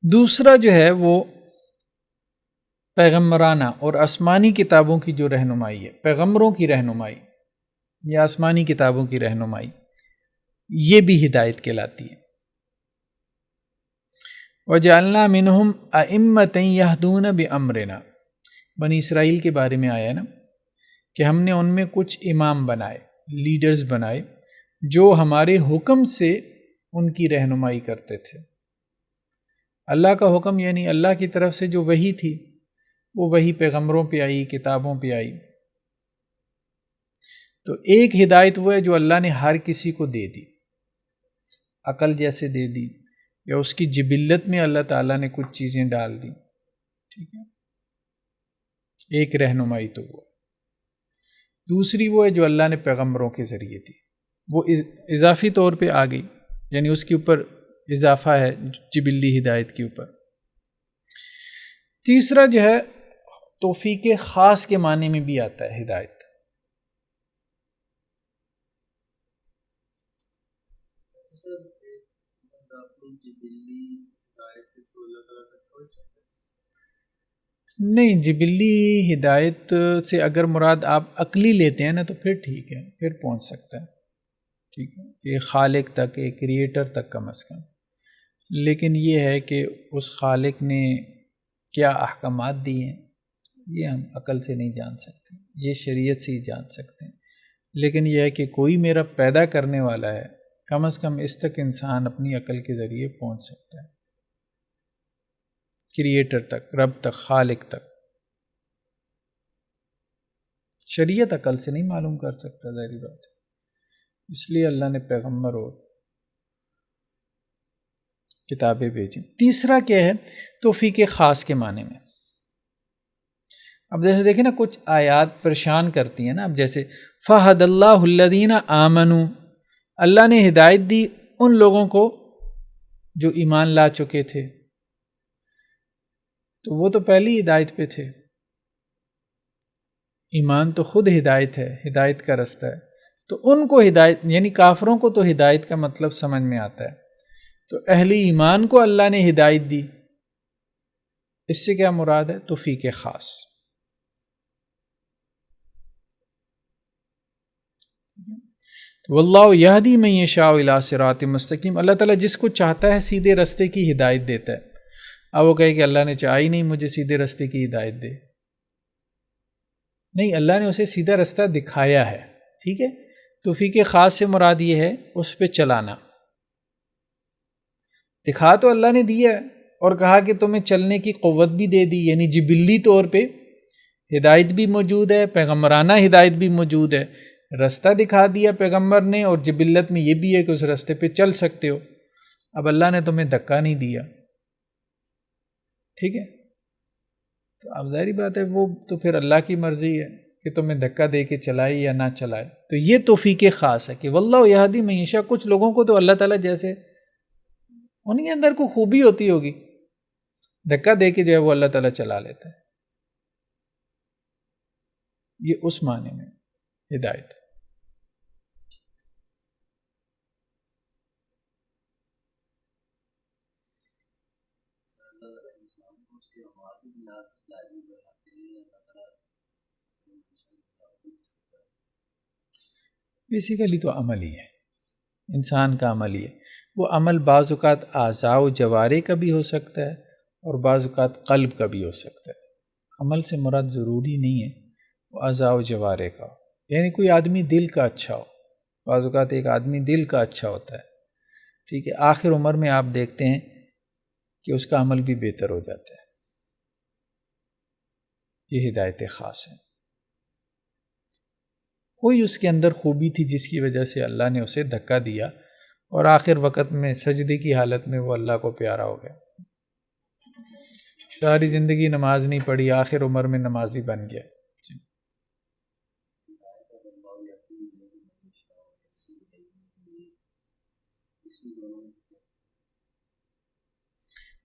S1: دوسرا جو ہے وہ پیغمبرانہ اور آسمانی کتابوں کی جو رہنمائی ہے، پیغمبروں کی رہنمائی یا آسمانی کتابوں کی رہنمائی، یہ بھی ہدایت کہلاتی ہے۔ وَجَعَلْنَا مِنْهُمْ أَئِمَّةً يَهْدُونَ بِأَمْرِنَا، بنی اسرائیل کے بارے میں آیا نا کہ ہم نے ان میں کچھ امام بنائے، لیڈرز بنائے جو ہمارے حکم سے ان کی رہنمائی کرتے تھے۔ اللہ کا حکم یعنی اللہ کی طرف سے جو وحی تھی وہ وحی پیغمبروں پہ آئی، کتابوں پہ آئی۔ تو ایک ہدایت وہ ہے جو اللہ نے ہر کسی کو دے دی، عقل جیسے دے دی، یا اس کی جبلت میں اللہ تعالیٰ نے کچھ چیزیں ڈال دی، ٹھیک ہے، ایک رہنمائی تو وہ۔ دوسری وہ ہے جو اللہ نے پیغمبروں کے ذریعے دی، وہ اضافی طور پہ آ گئی، یعنی اس کے اوپر اضافہ ہے جبلی ہدایت کے اوپر۔ تیسرا جو ہے توفیق خاص کے معنی میں بھی آتا ہے ہدایت۔ نہیں، جبلی ہدایت سے اگر مراد آپ عقلی لیتے ہیں نا تو پھر ٹھیک ہے، پھر پہنچ سکتا ہے، ٹھیک ہے، ایک خالق تک، ایک کریٹر تک کم از کم۔ لیکن یہ ہے کہ اس خالق نے کیا احکامات دیے ہیں یہ ہم عقل سے نہیں جان سکتے، یہ شریعت سے ہی جان سکتے ہیں۔ لیکن یہ ہے کہ کوئی میرا پیدا کرنے والا ہے، کم از کم اس تک انسان اپنی عقل کے ذریعے پہنچ سکتا ہے، کریٹر تک، رب تک، خالق تک۔ شریعت عقل سے نہیں معلوم کر سکتا، ظاہری بات ہے، اس لیے اللہ نے پیغمبر اور کتابیں بھیجی۔ تیسرا کیا ہے توفیق خاص کے معنی میں۔ اب جیسے دیکھیں نا کچھ آیات پریشان کرتی ہیں نا، اب جیسے فَهَدَ اللَّهُ الَّذِينَ آمَنُوا، اللہ نے ہدایت دی ان لوگوں کو جو ایمان لا چکے تھے، تو وہ تو پہلی ہدایت پہ تھے۔ ایمان تو خود ہدایت ہے، ہدایت کا رستہ ہے، تو ان کو ہدایت، یعنی کافروں کو تو ہدایت کا مطلب سمجھ میں آتا ہے، تو اہل ایمان کو اللہ نے ہدایت دی، اس سے کیا مراد ہے؟ توفیق خاص۔ واللہ یہدی من یشاء الی صراط مستقیم، اللہ تعالیٰ جس کو چاہتا ہے سیدھے رستے کی ہدایت دیتا ہے۔ اب وہ کہے کہ اللہ نے چاہا ہی نہیں مجھے سیدھے رستے کی ہدایت دے، نہیں، اللہ نے اسے سیدھا رستہ دکھایا ہے، ٹھیک ہے۔ توفیق خاص سے مراد یہ ہے اس پہ چلانا، دکھا تو اللہ نے دیا ہے اور کہا کہ تمہیں چلنے کی قوت بھی دے دی، یعنی جبلی طور پہ ہدایت بھی موجود ہے، پیغمبرانہ ہدایت بھی موجود ہے، رستہ دکھا دیا پیغمبر نے، اور جبلت میں یہ بھی ہے کہ اس رستے پہ چل سکتے ہو۔ اب اللہ نے تمہیں دھکا نہیں دیا، ٹھیک ہے، تو اب ظاہری بات ہے وہ تو پھر اللہ کی مرضی ہے کہ تمہیں دھکا دے کے چلائے یا نہ چلائے۔ تو یہ توفیق خاص ہے کہ واللہ یہدی من یشاء، کچھ لوگوں کو تو اللہ تعالیٰ جیسے ان کے اندر کوئی خوبی ہوتی ہوگی، دھکا دے کے جو ہے وہ اللہ تعالیٰ چلا لیتا ہے، یہ اس معنی میں ہدایت۔ بیسیکلی تو عمل ہی ہے، انسان کا عمل ہی ہے۔ وہ عمل بعض اوقات اعضاء و جوارح کا بھی ہو سکتا ہے اور بعض اوقات قلب کا بھی ہو سکتا ہے۔ عمل سے مراد ضروری نہیں ہے وہ اعضاء و جوارح کا، یعنی کوئی آدمی دل کا اچھا ہو، بعض اوقات ایک آدمی دل کا اچھا ہوتا ہے، ٹھیک ہے، آخر عمر میں آپ دیکھتے ہیں کہ اس کا عمل بھی بہتر ہو جاتا ہے، یہ ہدایت خاص ہے۔ کوئی اس کے اندر خوبی تھی جس کی وجہ سے اللہ نے اسے دھکا دیا اور آخر وقت میں سجدے کی حالت میں وہ اللہ کو پیارا ہو گیا، ساری زندگی نماز نہیں پڑھی، آخر عمر میں نمازی بن گیا۔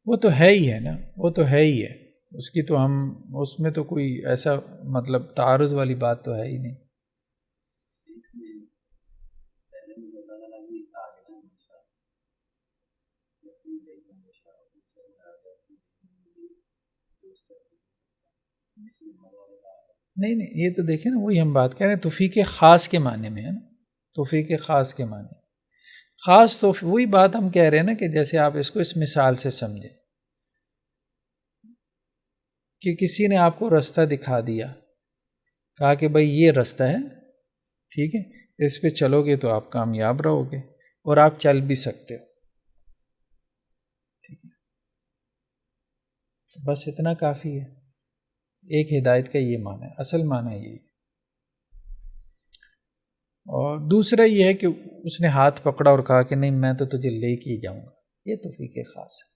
S1: وہ تو ہے ہی ہے نا، وہ تو ہے ہی ہے، اس کی تو ہم اس میں تو کوئی ایسا مطلب تعارض والی بات تو ہے ہی نہیں۔ نہیں یہ تو دیکھیں نا، وہی ہم بات کر رہے ہیں توفیق خاص کے معنی میں ہے نا، توفیق خاص کے معنی خاص تو وہی بات ہم کہہ رہے ہیں نا کہ جیسے آپ اس کو اس مثال سے سمجھیں کہ کسی نے آپ کو رستہ دکھا دیا، کہا کہ بھائی یہ رستہ ہے، ٹھیک ہے، اس پہ چلو گے تو آپ کامیاب رہو گے اور آپ چل بھی سکتے ہو، ٹھیک ہے، بس اتنا کافی ہے۔ ایک ہدایت کا یہ معنی ہے، اصل معنی یہی ہے۔ اور دوسرا یہ ہے کہ اس نے ہاتھ پکڑا اور کہا کہ نہیں میں تو تجھے لے کے ہی جاؤں گا، یہ توفیق خاص ہے،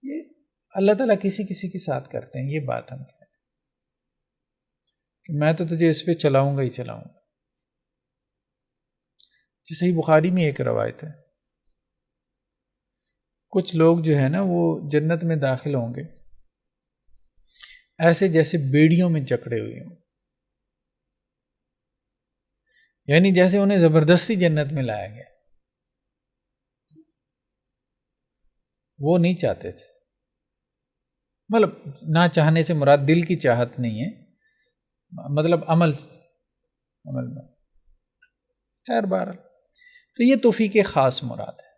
S1: یہ اللہ تعالیٰ کسی کسی کے ساتھ کرتے ہیں، یہ بات ہم کہہ رہے ہیں کہ میں تو تجھے اس پہ چلاؤں گا ہی چلاؤں گا۔ صحیح بخاری میں ایک روایت ہے، کچھ لوگ جو ہے نا وہ جنت میں داخل ہوں گے ایسے جیسے بیڑیوں میں جکڑے ہوئے ہوں، یعنی جیسے انہیں زبردستی جنت میں لایا گیا، وہ نہیں چاہتے تھے، مطلب نہ چاہنے سے مراد دل کی چاہت نہیں ہے، مطلب عمل میں خیر بہرحال، تو یہ توفیق خاص مراد ہے۔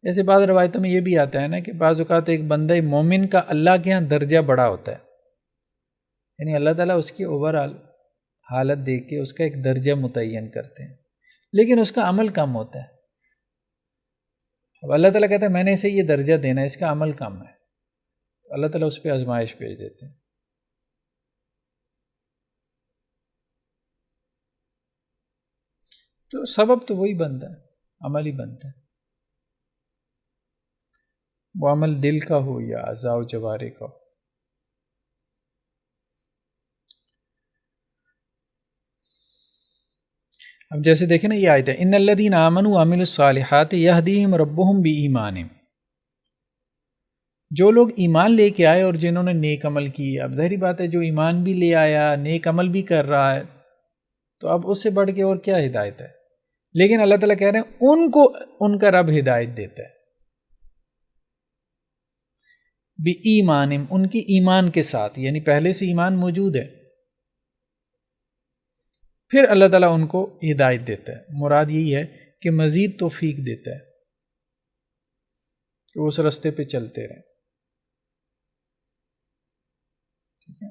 S1: جیسے بعض روایتوں میں یہ بھی آتا ہے نا کہ بعض اوقات ایک بندہ مومن کا اللہ کے ہاں درجہ بڑا ہوتا ہے، یعنی اللہ تعالیٰ اس کی اوورآل حالت دیکھ کے اس کا ایک درجہ متعین کرتے ہیں، لیکن اس کا عمل کم ہوتا ہے۔ اب اللہ تعالیٰ کہتا ہے میں نے اسے یہ درجہ دینا ہے، اس کا عمل کم ہے، اللہ تعالیٰ اس پہ آزمائش بھیج دیتے ہیں۔ تو سبب تو وہی بنتا ہے، عمل ہی بنتا ہے، وہ عمل دل کا ہو یا اعضاء و جوارح کا ہو۔ اب جیسے دیکھیں نا یہ آیت ہے ان الذین آمنوا وعملوا الصالحات یہدیہم ربہم بایمانہم، جو لوگ ایمان لے کے آئے اور جنہوں نے نیک عمل کی، اب ظاہری بات ہے جو ایمان بھی لے آیا نیک عمل بھی کر رہا ہے تو اب اس سے بڑھ کے اور کیا ہدایت ہے، لیکن اللہ تعالیٰ کہہ رہے ہیں ان کو ان کا رب ہدایت دیتا ہے بایمانہم، ان کی ایمان کے ساتھ، یعنی پہلے سے ایمان موجود ہے، پھر اللہ تعالیٰ ان کو ہدایت دیتا ہے، مراد یہی ہے کہ مزید توفیق دیتا ہے کہ وہ اس رستے پہ چلتے رہیں، ٹھیک ہے،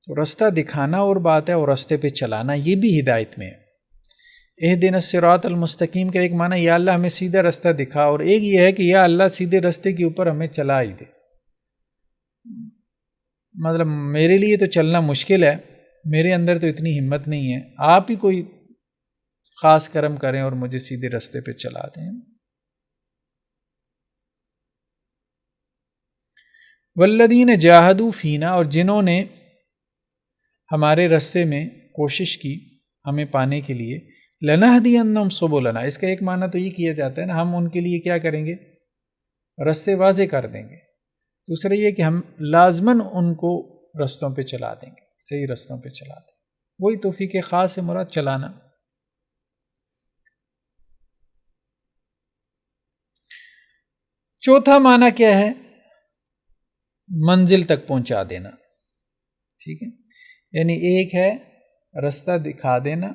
S1: تو رستہ دکھانا اور بات ہے اور رستے پہ چلانا یہ بھی ہدایت میں ہے۔ اہدنا الصراط المستقیم کا ایک معنی یا اللہ ہمیں سیدھا رستہ دکھا، اور ایک یہ ہے کہ یا اللہ سیدھے رستے کے اوپر ہمیں چلا ہی دے، مطلب میرے لیے تو چلنا مشکل ہے، میرے اندر تو اتنی ہمت نہیں ہے، آپ ہی کوئی خاص کرم کریں اور مجھے سیدھے رستے پہ چلا دیں۔ والذین جاہدوا فینا، اور جنہوں نے ہمارے رستے میں کوشش کی ہمیں پانے کے لیے، لنہدینہم سبلنا، اس کا ایک معنی تو یہ کیا جاتا ہے نا ہم ان کے لیے کیا کریں گے، رستے واضح کر دیں گے، دوسرا یہ کہ ہم لازماً ان کو رستوں پہ چلا دیں گے، صحیح رستوں پہ چلا دیں، وہی توفیق خاص سے مراد چلانا۔ چوتھا معنی کیا ہے، منزل تک پہنچا دینا، ٹھیک ہے، یعنی ایک ہے رستہ دکھا دینا،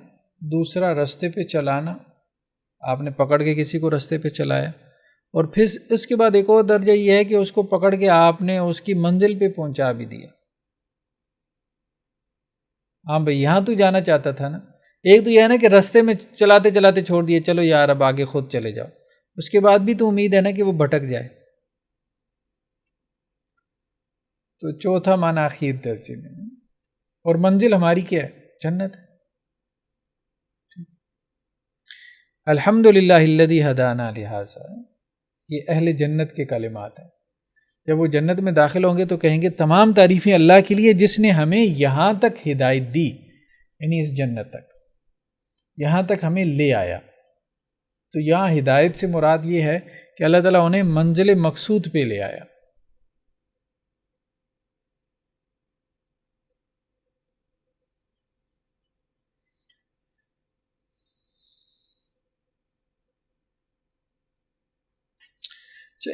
S1: دوسرا رستے پہ چلانا، آپ نے پکڑ کے کسی کو رستے پہ چلایا، اور پھر اس کے بعد ایک اور درجہ یہ ہے کہ اس کو پکڑ کے آپ نے اس کی منزل پہ پہنچا بھی دیا. ہاں بھائی یہاں تو جانا چاہتا تھا نا. ایک تو یہ ہے نا کہ رستے میں چلاتے چلاتے چھوڑ دیے، چلو یار اب آگے خود چلے جاؤ، اس کے بعد بھی تو امید ہے نا کہ وہ بھٹک جائے. تو چوتھا معنی اخیر درجے میں، اور منزل ہماری کیا ہے؟ جنت ہے. الحمدللہ الذی ہدانا لہذا، یہ اہل جنت کے کلمات ہیں. جب وہ جنت میں داخل ہوں گے تو کہیں گے تمام تعریفیں اللہ کے لیے جس نے ہمیں یہاں تک ہدایت دی، یعنی اس جنت تک، یہاں تک ہمیں لے آیا. تو یہاں ہدایت سے مراد یہ ہے کہ اللہ تعالیٰ انہیں منزل مقصود پہ لے آیا.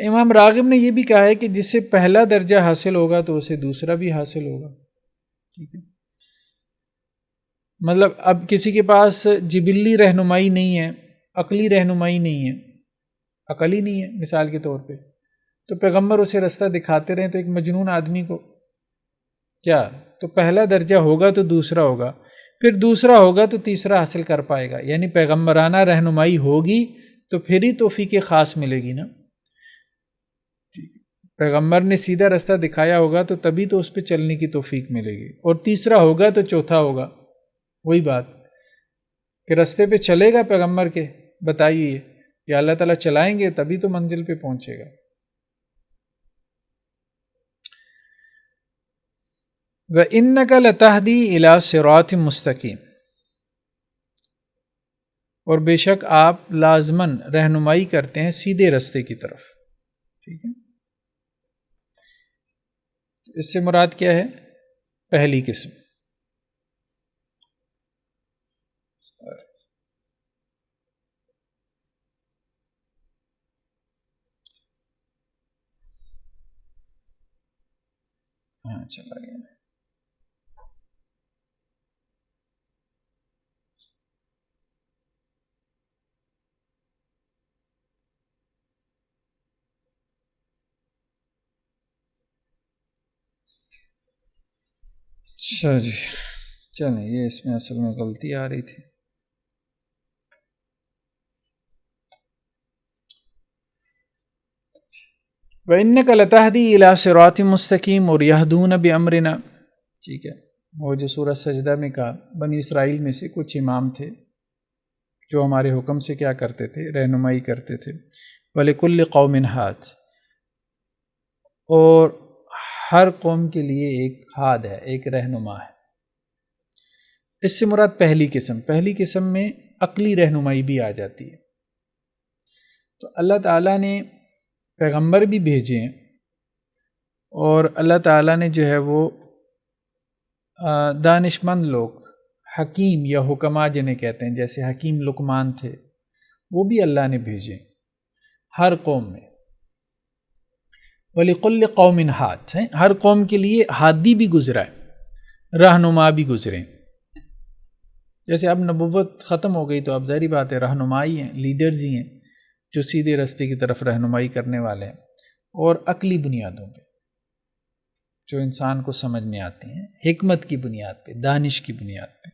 S1: امام راغب نے یہ بھی کہا ہے کہ جس سے پہلا درجہ حاصل ہوگا تو اسے دوسرا بھی حاصل ہوگا. ٹھیک ہے، مطلب اب کسی کے پاس جبلی رہنمائی نہیں ہے، عقلی رہنمائی نہیں ہے، عقل ہی نہیں ہے مثال کے طور پہ، تو پیغمبر اسے رستہ دکھاتے رہیں تو ایک مجنون آدمی کو کیا، تو پہلا درجہ ہوگا تو دوسرا ہوگا، پھر دوسرا ہوگا تو تیسرا حاصل کر پائے گا. یعنی پیغمبرانہ رہنمائی ہوگی تو پھر ہی توفیق خاص ملے گی نا. پیغمبر نے سیدھا رستہ دکھایا ہوگا تو تبھی تو اس پہ چلنے کی توفیق ملے گی، اور تیسرا ہوگا تو چوتھا ہوگا. وہی بات کہ رستے پہ چلے گا پیغمبر کے بتائیے یا اللہ تعالیٰ چلائیں گے تبھی تو منزل پہ پہنچے گا. وَإِنَّكَ لَتَهْدِي إِلَىٰ صِرَاطٍ مُسْتَقِيمٍ، اور بے شک آپ لازماً رہنمائی کرتے ہیں سیدھے رستے کی طرف. ٹھیک ہے، اس سے مراد کیا ہے؟ پہلی قسم. ہاں چلا گیا. اچھا جی چلیں، یہ اس میں اصل میں غلطی آ رہی تھی. وَإِنَّكَ لَتَهْدِي إِلَىٰ صِرَاطٍ مُسْتَقِيمٍ اور يَهْدُونَ بِأَمْرِنَا. ٹھیک ہے، وہ جو سورہ سجدہ میں کہا بنی اسرائیل میں سے کچھ امام تھے جو ہمارے حکم سے کیا کرتے تھے؟ رہنمائی کرتے تھے. وَلِكُلِّ قَوْمٍ ہاد، اور ہر قوم کے لیے ایک ہاد ہے، ایک رہنما ہے. اس سے مراد پہلی قسم میں عقلی رہنمائی بھی آ جاتی ہے. تو اللہ تعالیٰ نے پیغمبر بھی بھیجے ہیں، اور اللہ تعالیٰ نے جو ہے وہ دانشمند لوگ، حکیم یا حکماء جنہیں کہتے ہیں، جیسے حکیم لقمان تھے، وہ بھی اللہ نے بھیجے ہر قوم میں. وَلِكُلِّ قَوْمٍ ہاد، ہر قوم کے لیے ہادی بھی گزرا ہے، رہنما بھی گزرے. جیسے اب نبوت ختم ہو گئی تو اب ظاہری بات ہے رہنمائی ہیں، لیڈرز ہی ہیں جو سیدھے راستے کی طرف رہنمائی کرنے والے ہیں، اور عقلی بنیادوں پہ جو انسان کو سمجھ میں آتی ہیں، حکمت کی بنیاد پہ، دانش کی بنیاد پہ.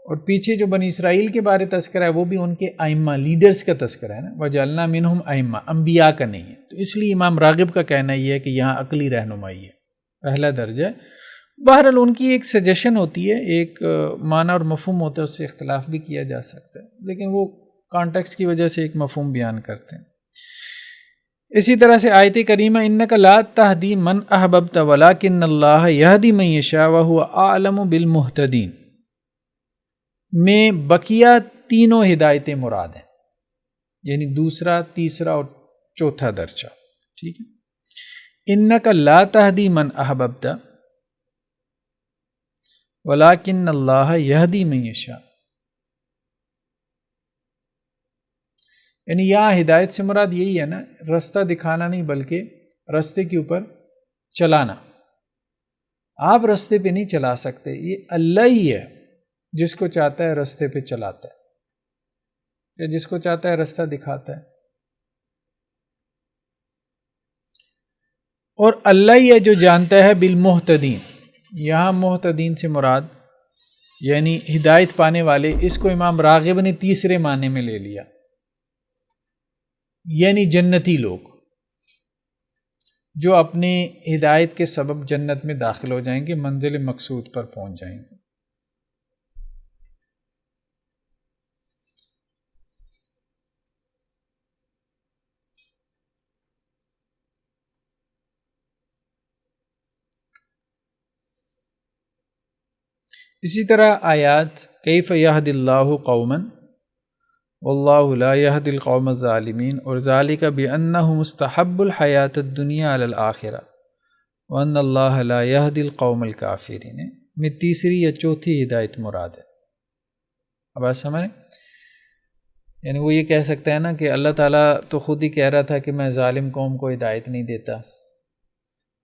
S1: اور پیچھے جو بنی اسرائیل کے بارے تذکرہ ہے وہ بھی ان کے ائمہ، لیڈرز کا تذکرہ ہے نا. وَجَعَلْنَا مِنْهُمْ أَئِمَّةً، انبیاء کا نہیں ہے. تو اس لیے امام راغب کا کہنا یہ ہے کہ یہاں عقلی رہنمائی ہے، پہلا درجہ. بہرحال ان کی ایک سجیشن ہوتی ہے، ایک معنی اور مفہوم ہوتا ہے، اس سے اختلاف بھی کیا جا سکتا ہے، لیکن وہ کانٹیکس کی وجہ سے ایک مفہوم بیان کرتے ہیں. اسی طرح سے آیت کریمہ اِنَّكَ لَا تَهْدِي مَنْ أَحْبَبْتَ وَلَكِنَّ اللَّهَ يَهْدِي مَن يَشَاءُ وَهُوَ أَعْلَمُ بِالْمُهْتَدِينَ میں بقیہ تینوں ہدایتیں مراد ہیں، یعنی دوسرا، تیسرا اور چوتھا درجہ. ٹھیک ہے، اِنَّكَ لَا تَهْدِي مَنْ أَحْبَبْتَ وَلَكِنَّ اللَّهَ يَهْدِي مَن يَشَاءُ. یعنی یہاں ہدایت سے مراد یہی ہے نا، رستہ دکھانا نہیں بلکہ رستے کے اوپر چلانا. آپ رستے پہ نہیں چلا سکتے، یہ اللہ ہی ہے جس کو چاہتا ہے رستے پہ چلاتا ہے، یا جس کو چاہتا ہے رستہ دکھاتا ہے، اور اللہ ہی ہے جو جانتا ہے بالمہتدین۔ یہاں محتدین سے مراد یعنی ہدایت پانے والے، اس کو امام راغب نے تیسرے معنی میں لے لیا، یعنی جنتی لوگ جو اپنی ہدایت کے سبب جنت میں داخل ہو جائیں گے، منزل مقصود پر پہنچ جائیں گے۔ اسی طرح آیات کیف یہد اللہ قوما واللہ لا یہد القوم الظالمین، اور ذالک بانہ مستحب الحیات الدنیا علی الآخرہ وان اللہ لا یہد القوم الکافرین میں تیسری یا چوتھی ہدایت مراد ہے۔ اب بات سمجھیں، یعنی وہ یہ کہہ سکتا ہے نا کہ اللہ تعالیٰ تو خود ہی کہہ رہا تھا کہ میں ظالم قوم کو ہدایت نہیں دیتا،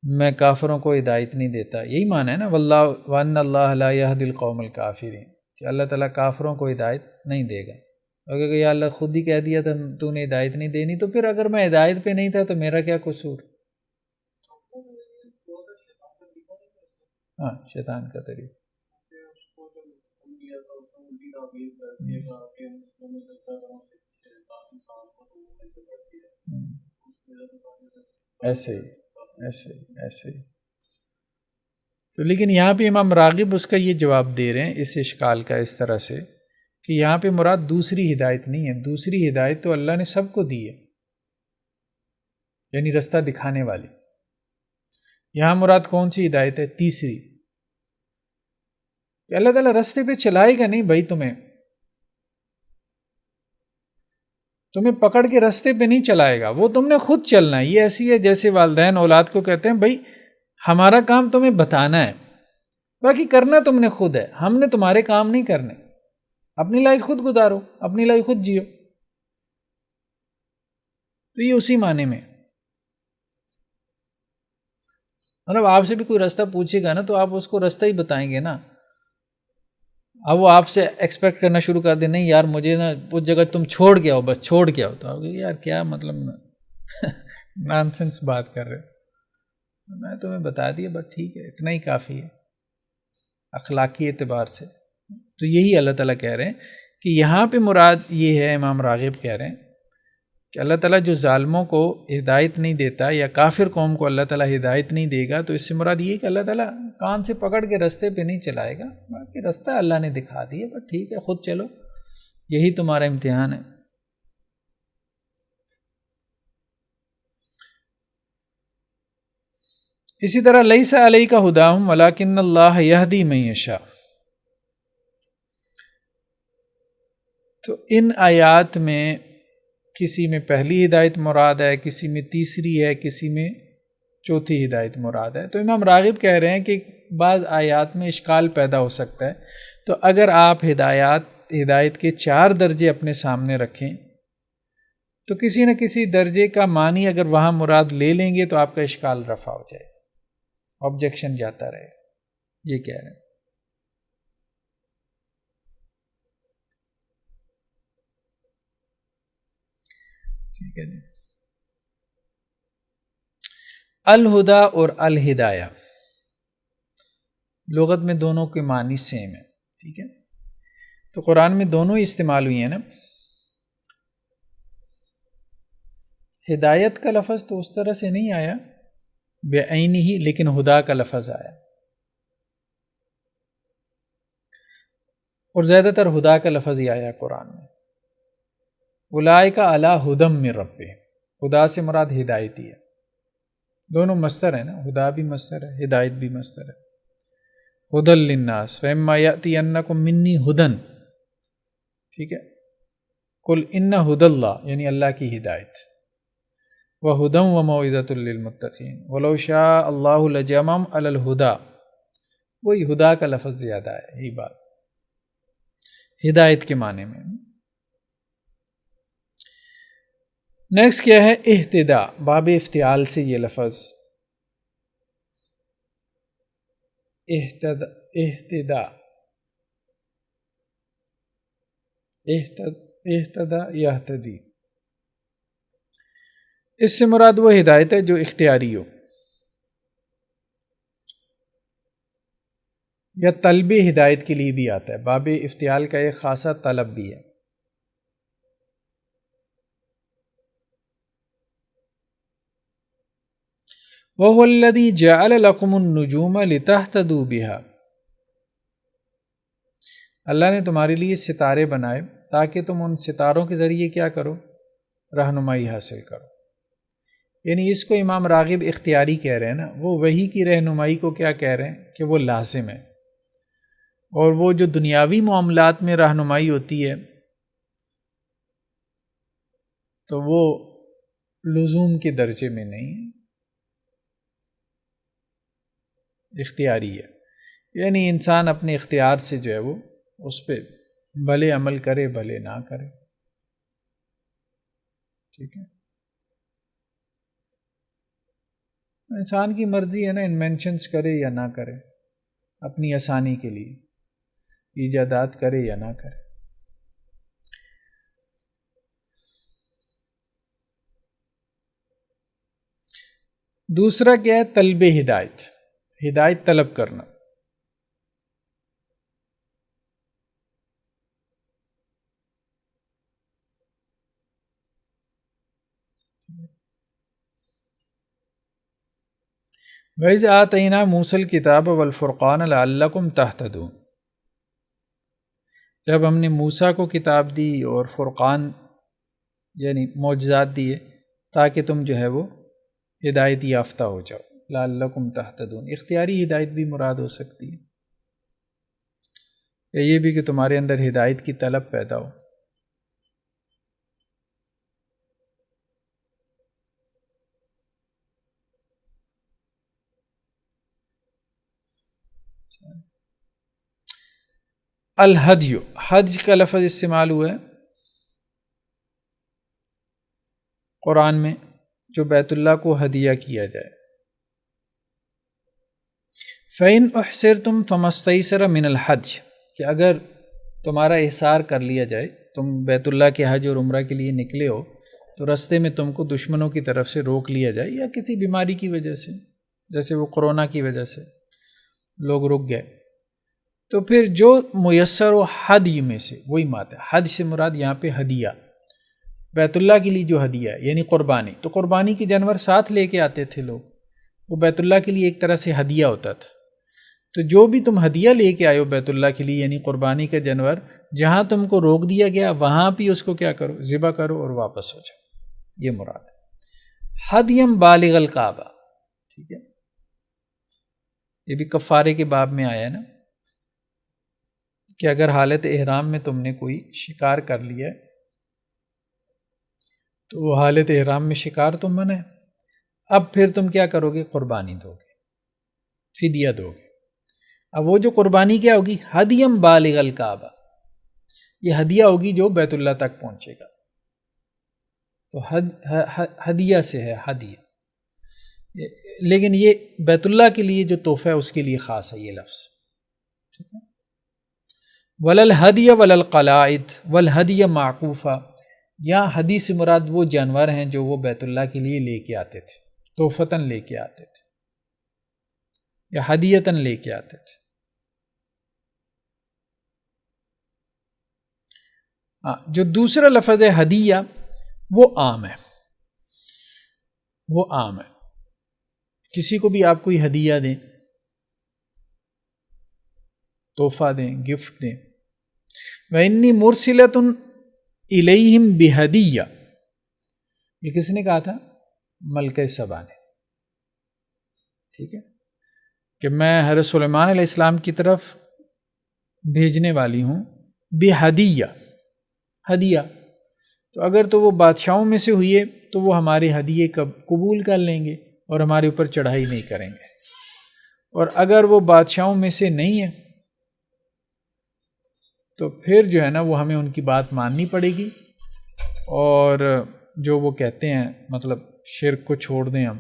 S1: میں کافروں کو ہدایت نہیں دیتا، یہی معنی ہے نا واللہ وان اللہ لا یہدی القوم الکافرین، کہ اللہ تعالیٰ کافروں کو ہدایت نہیں دے گا۔ اگر یا اللہ خود ہی کہہ دیا تھا تو نے ہدایت نہیں دینی، تو پھر اگر میں ہدایت پہ نہیں تھا تو میرا کیا قصور؟ ہاں، شیطان کا طریقہ۔ ایسے ہی تو لیکن یہاں پہ امام راغب اس کا یہ جواب دے رہے ہیں اس اشکال کا اس طرح سے کہ یہاں پہ مراد دوسری ہدایت نہیں ہے، دوسری ہدایت تو اللہ نے سب کو دی ہے، یعنی رستہ دکھانے والی۔ یہاں مراد کون سی ہدایت ہے؟ تیسری، کہ اللہ تعالیٰ رستے پہ چلائے گا نہیں بھائی، تمہیں پکڑ کے رستے پہ نہیں چلائے گا، وہ تم نے خود چلنا ہے۔ یہ ایسی ہے جیسے والدین اولاد کو کہتے ہیں بھائی ہمارا کام تمہیں بتانا ہے، باقی کرنا تم نے خود ہے، ہم نے تمہارے کام نہیں کرنے، اپنی لائف خود گزارو، اپنی لائف خود جیو۔ تو یہ اسی معنی میں، مطلب آپ سے بھی کوئی رستہ پوچھے گا نا تو آپ اس کو رستہ ہی بتائیں گے نا۔ اب وہ آپ سے ایکسپیکٹ کرنا شروع کر دیں نہیں یار مجھے نا اس جگہ تم چھوڑ کے آؤ، بس چھوڑ کے آؤ، تو آپ یار کیا مطلب نانسنس بات کر رہے ہو، میں تمہیں بتا دیا بس ٹھیک ہے، اتنا ہی کافی ہے اخلاقی اعتبار سے۔ تو یہی اللہ تعالیٰ کہہ رہے ہیں کہ یہاں پہ مراد یہ ہے، امام راغب کہہ رہے ہیں کہ اللہ تعالیٰ جو ظالموں کو ہدایت نہیں دیتا یا کافر قوم کو اللہ تعالیٰ ہدایت نہیں دے گا، تو اس سے مراد یہ کہ اللہ تعالیٰ کان سے پکڑ کے رستے پہ نہیں چلائے گا، باقی رستہ اللہ نے دکھا دیا، بس ٹھیک ہے خود چلو، یہی تمہارا امتحان ہے۔ اسی طرح لیس علیک ھداھم ولکن اللہ یہدی من یشاء، تو ان آیات میں کسی میں پہلی ہدایت مراد ہے، کسی میں تیسری ہے، کسی میں چوتھی ہدایت مراد ہے۔ تو امام راغب کہہ رہے ہیں کہ بعض آیات میں اشکال پیدا ہو سکتا ہے، تو اگر آپ ہدایت کے 4 درجے اپنے سامنے رکھیں تو کسی نہ کسی درجے کا معنی اگر وہاں مراد لے لیں گے تو آپ کا اشکال رفع ہو جائے، آبجیکشن جاتا رہے، یہ کہہ رہے ہیں۔ ٹھیک ہے جی۔ الہدا اور الہدایہ لغت میں دونوں کے معنی سیم ہے، ٹھیک ہے، تو قرآن میں دونوں ہی استعمال ہوئی ہیں نا۔ ہدایت کا لفظ تو اس طرح سے نہیں آیا بعینہ ہی، لیکن ہدا کا لفظ آیا، اور زیادہ تر ہدا کا لفظ ہی آیا قرآن میں۔ اولئک علی ھدی من ربہم، ہدا سے مراد ہدایت ہی ہے، دونوں مصدر ہیں نا، ہدا بھی مصدر ہے، ہدایت بھی مصدر ہے۔ ھدی للناس فاما یأتینکم منی ھدی، ٹھیک ہے، قل ان ھدی اللہ یعنی اللہ کی ہدایت، وھدی وموعظۃ للمتقین ولو شاء اللہ لجمعهم علی الھدی، وہی ہدا کا لفظ زیادہ ہے، یہی بات ہدایت کے معنی میں۔ نیکسٹ کیا ہے؟ اہتداء، باب افتعال سے یہ لفظ اہتدا یہتدی، اس سے مراد وہ ہدایت ہے جو اختیاری ہو، یا طلب ہدایت کے لیے بھی آتا ہے، باب افتعال کا ایک خاصا طلب بھی ہے۔ وَهُوَ الَّذِي جَعَلَ لَكُمُ النُّجُومَ لِتَهْتَدُوا بِهَا، اللہ نے تمہارے لیے ستارے بنائے تاکہ تم ان ستاروں کے ذریعے کیا کرو؟ رہنمائی حاصل کرو۔ یعنی اس کو امام راغب اختیاری کہہ رہے ہیں نا، وہ وحی کی رہنمائی کو کیا کہہ رہے ہیں کہ وہ لازم ہے، اور وہ جو دنیاوی معاملات میں رہنمائی ہوتی ہے تو وہ لزوم کے درجے میں نہیں ہے، اختیاری ہے۔ یعنی انسان اپنے اختیار سے جو ہے وہ اس پہ بھلے عمل کرے بھلے نہ کرے، ٹھیک ہے۔ انسان کی مرضی ہے نا، انوینشنز کرے یا نہ کرے، اپنی آسانی کے لیے ایجادات کرے یا نہ کرے۔ دوسرا کیا ہے؟ طلب ہدایت، ہدایت طلب کرنا۔ وَإِذْ آتَيْنَا مُوسَى الْكِتَابَ وَالْفُرْقَانَ لَعَلَّكُمْ تَهْتَدُونَ، جب ہم نے موسیٰ کو کتاب دی اور فرقان یعنی معجزات دیے تاکہ تم جو ہے وہ ہدایت یافتہ ہو جاؤ۔ لعلکم تہتدون، اختیاری ہدایت بھی مراد ہو سکتی ہے، یا یہ بھی کہ تمہارے اندر ہدایت کی طلب پیدا ہو۔ الہدی، حج کا لفظ استعمال ہوا ہے قرآن میں، جو بیت اللہ کو ہدیہ کیا جائے۔ فَإِنْ أُحْصِرْتُمْ فَمَا اسْتَيْسَرَ مِنَ الْحَدْيِ، کہ اگر تمہارا احصار کر لیا جائے، تم بیت اللہ کے حج اور عمرہ کے لیے نکلے ہو تو رستے میں تم کو دشمنوں کی طرف سے روک لیا جائے، یا کسی بیماری کی وجہ سے، جیسے وہ کرونا کی وجہ سے لوگ رک گئے، تو پھر جو میسر و ہدی میں سے، وہی بات ہے، حج سے مراد یہاں پہ ہدیہ، بیت اللہ کے لیے جو ہدیہ ہے یعنی قربانی، تو قربانی کے جانور ساتھ لے کے آتے تھے لوگ، وہ بیت اللہ کے لیے ایک طرح سے ہدیہ ہوتا تھا۔ تو جو بھی تم ہدیہ لے کے آئے ہو بیت اللہ کے لیے یعنی قربانی کا جانور، جہاں تم کو روک دیا گیا وہاں بھی اس کو کیا کرو؟ ذبح کرو اور واپس ہو جاؤ، یہ مراد ہے۔ ہدیم بالغ الکعبہ، ٹھیک ہے، یہ بھی کفارے کے باب میں آیا ہے نا، کہ اگر حالت احرام میں تم نے کوئی شکار کر لیا ہے تو وہ حالت احرام میں شکار تو منع ہے، اب پھر تم کیا کرو گے؟ قربانی دو گے، فدیہ دو گے۔ اب وہ جو قربانی کیا ہوگی؟ ہدیم بالغ الکعبہ، یہ ہدیہ ہوگی جو بیت اللہ تک پہنچے گا، تو ہدیہ سے ہے ہدیہ، لیکن یہ بیت اللہ کے لیے جو تحفہ ہے اس کے لیے خاص ہے یہ لفظ، ٹھیک ہے۔ وَلَلْهَدْيَ وَلَلْقَلَائِدَ وَالْهَدْيَ مَعْقُوفًا، یہاں ہدی سے مراد وہ جانور ہیں جو وہ بیت اللہ کے لیے لے کے آتے تھے، تحفتاً لے کے آتے تھے یا ہدیتاً لے کے آتے تھے۔ جو دوسرا لفظ ہے ہدیہ، وہ عام ہے، وہ عام ہے، کسی کو بھی آپ کوئی ہدیہ دیں، تحفہ دیں، گفٹ دیں۔ وَإِنِّي مُرْسِلَةٌ إِلَيْهِمْ بِهَدِيَّةٍ، یہ کس نے کہا تھا؟ ملکہ سبا نے، ٹھیک ہے، کہ میں حضرت سلیمان علیہ السلام کی طرف بھیجنے والی ہوں بِهَدِيَّةٍ، ہدیہ، تو اگر تو وہ بادشاہوں میں سے ہوئی ہے تو وہ ہمارے ہدیے قبول کر لیں گے اور ہمارے اوپر چڑھائی نہیں کریں گے، اور اگر وہ بادشاہوں میں سے نہیں ہے تو پھر جو ہے نا وہ ہمیں ان کی بات ماننی پڑے گی، اور جو وہ کہتے ہیں مطلب شرک کو چھوڑ دیں، ہم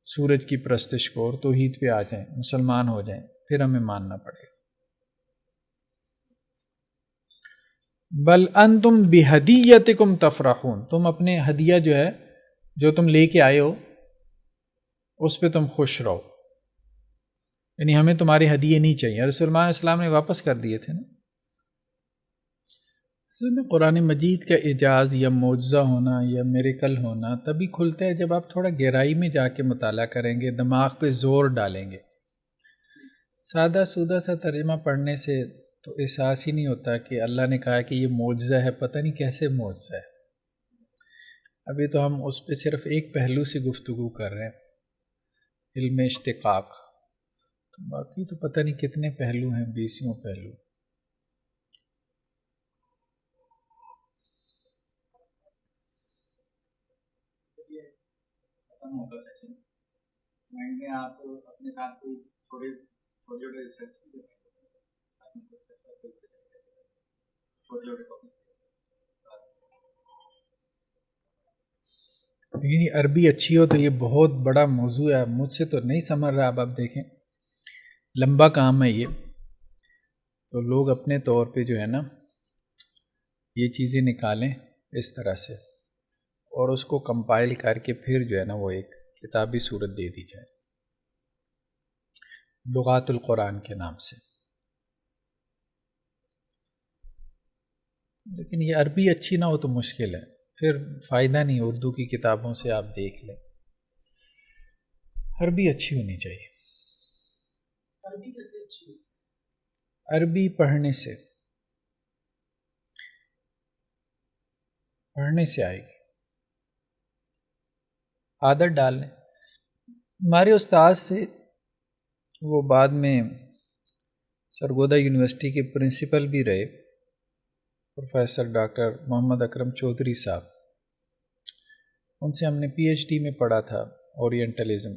S1: سورج کی پرستش کو اور توحید پہ آ جائیں، مسلمان ہو جائیں، پھر ہمیں ماننا پڑے گا۔ بل انتم بہدیتکم تفرحون، تم اپنے ہدیہ جو ہے جو تم لے کے آئے ہو اس پہ تم خوش رہو، یعنی ہمیں تمہارے ہدیے نہیں چاہیے۔ رسول اللہ علیہ السلام نے واپس کر دیے تھے نا۔ اصل میں قرآن مجید کا اعجاز یا معجزہ ہونا یا میریکل ہونا تبھی کھلتا ہے جب آپ تھوڑا گہرائی میں جا کے مطالعہ کریں گے، دماغ پہ زور ڈالیں گے۔ سادہ سودہ سا ترجمہ پڑھنے سے تو احساس ہی نہیں ہوتا کہ اللہ نے کہا کہ یہ معجزہ ہے، پتہ نہیں کیسے معجزہ ہے۔ ابھی تو ہم اس پہ صرف ایک پہلو سے گفتگو کر رہے ہیں، علم اشتقاق، تو باقی تو پتہ نہیں کتنے پہلو ہیں، 20 پہلو۔
S2: ختم ہوگا سیشن، مائنڈ میں آپ اپنے ساتھ کوئی چھوٹے ریسرچ بھی کریں، چھوٹے ٹاپک۔
S1: لیکن یہ عربی اچھی ہو تو یہ بہت بڑا موضوع ہے، مجھ سے تو نہیں سمجھ رہا۔ اب دیکھیں لمبا کام ہے یہ، تو لوگ اپنے طور پہ جو ہے نا یہ چیزیں نکالیں اس طرح سے اور اس کو کمپائل کر کے پھر جو ہے نا وہ ایک کتابی صورت دے دی جائے لغات القرآن کے نام سے۔ لیکن یہ عربی اچھی نہ ہو تو مشکل ہے، پھر فائدہ نہیں۔ اردو کی کتابوں سے آپ دیکھ لیں، عربی اچھی ہونی چاہیے۔
S2: عربی کیسے اچھی ہے؟
S1: عربی پڑھنے سے آئے گی، عادت ڈال لیں۔ ہمارے استاد سے، وہ بعد میں سرگودا یونیورسٹی کے پرنسپل بھی رہے، پروفیسر ڈاکٹر محمد اکرم چودھری صاحب، ان سے ہم نے پی ایچ ڈی میں پڑھا تھا اورینٹلزم۔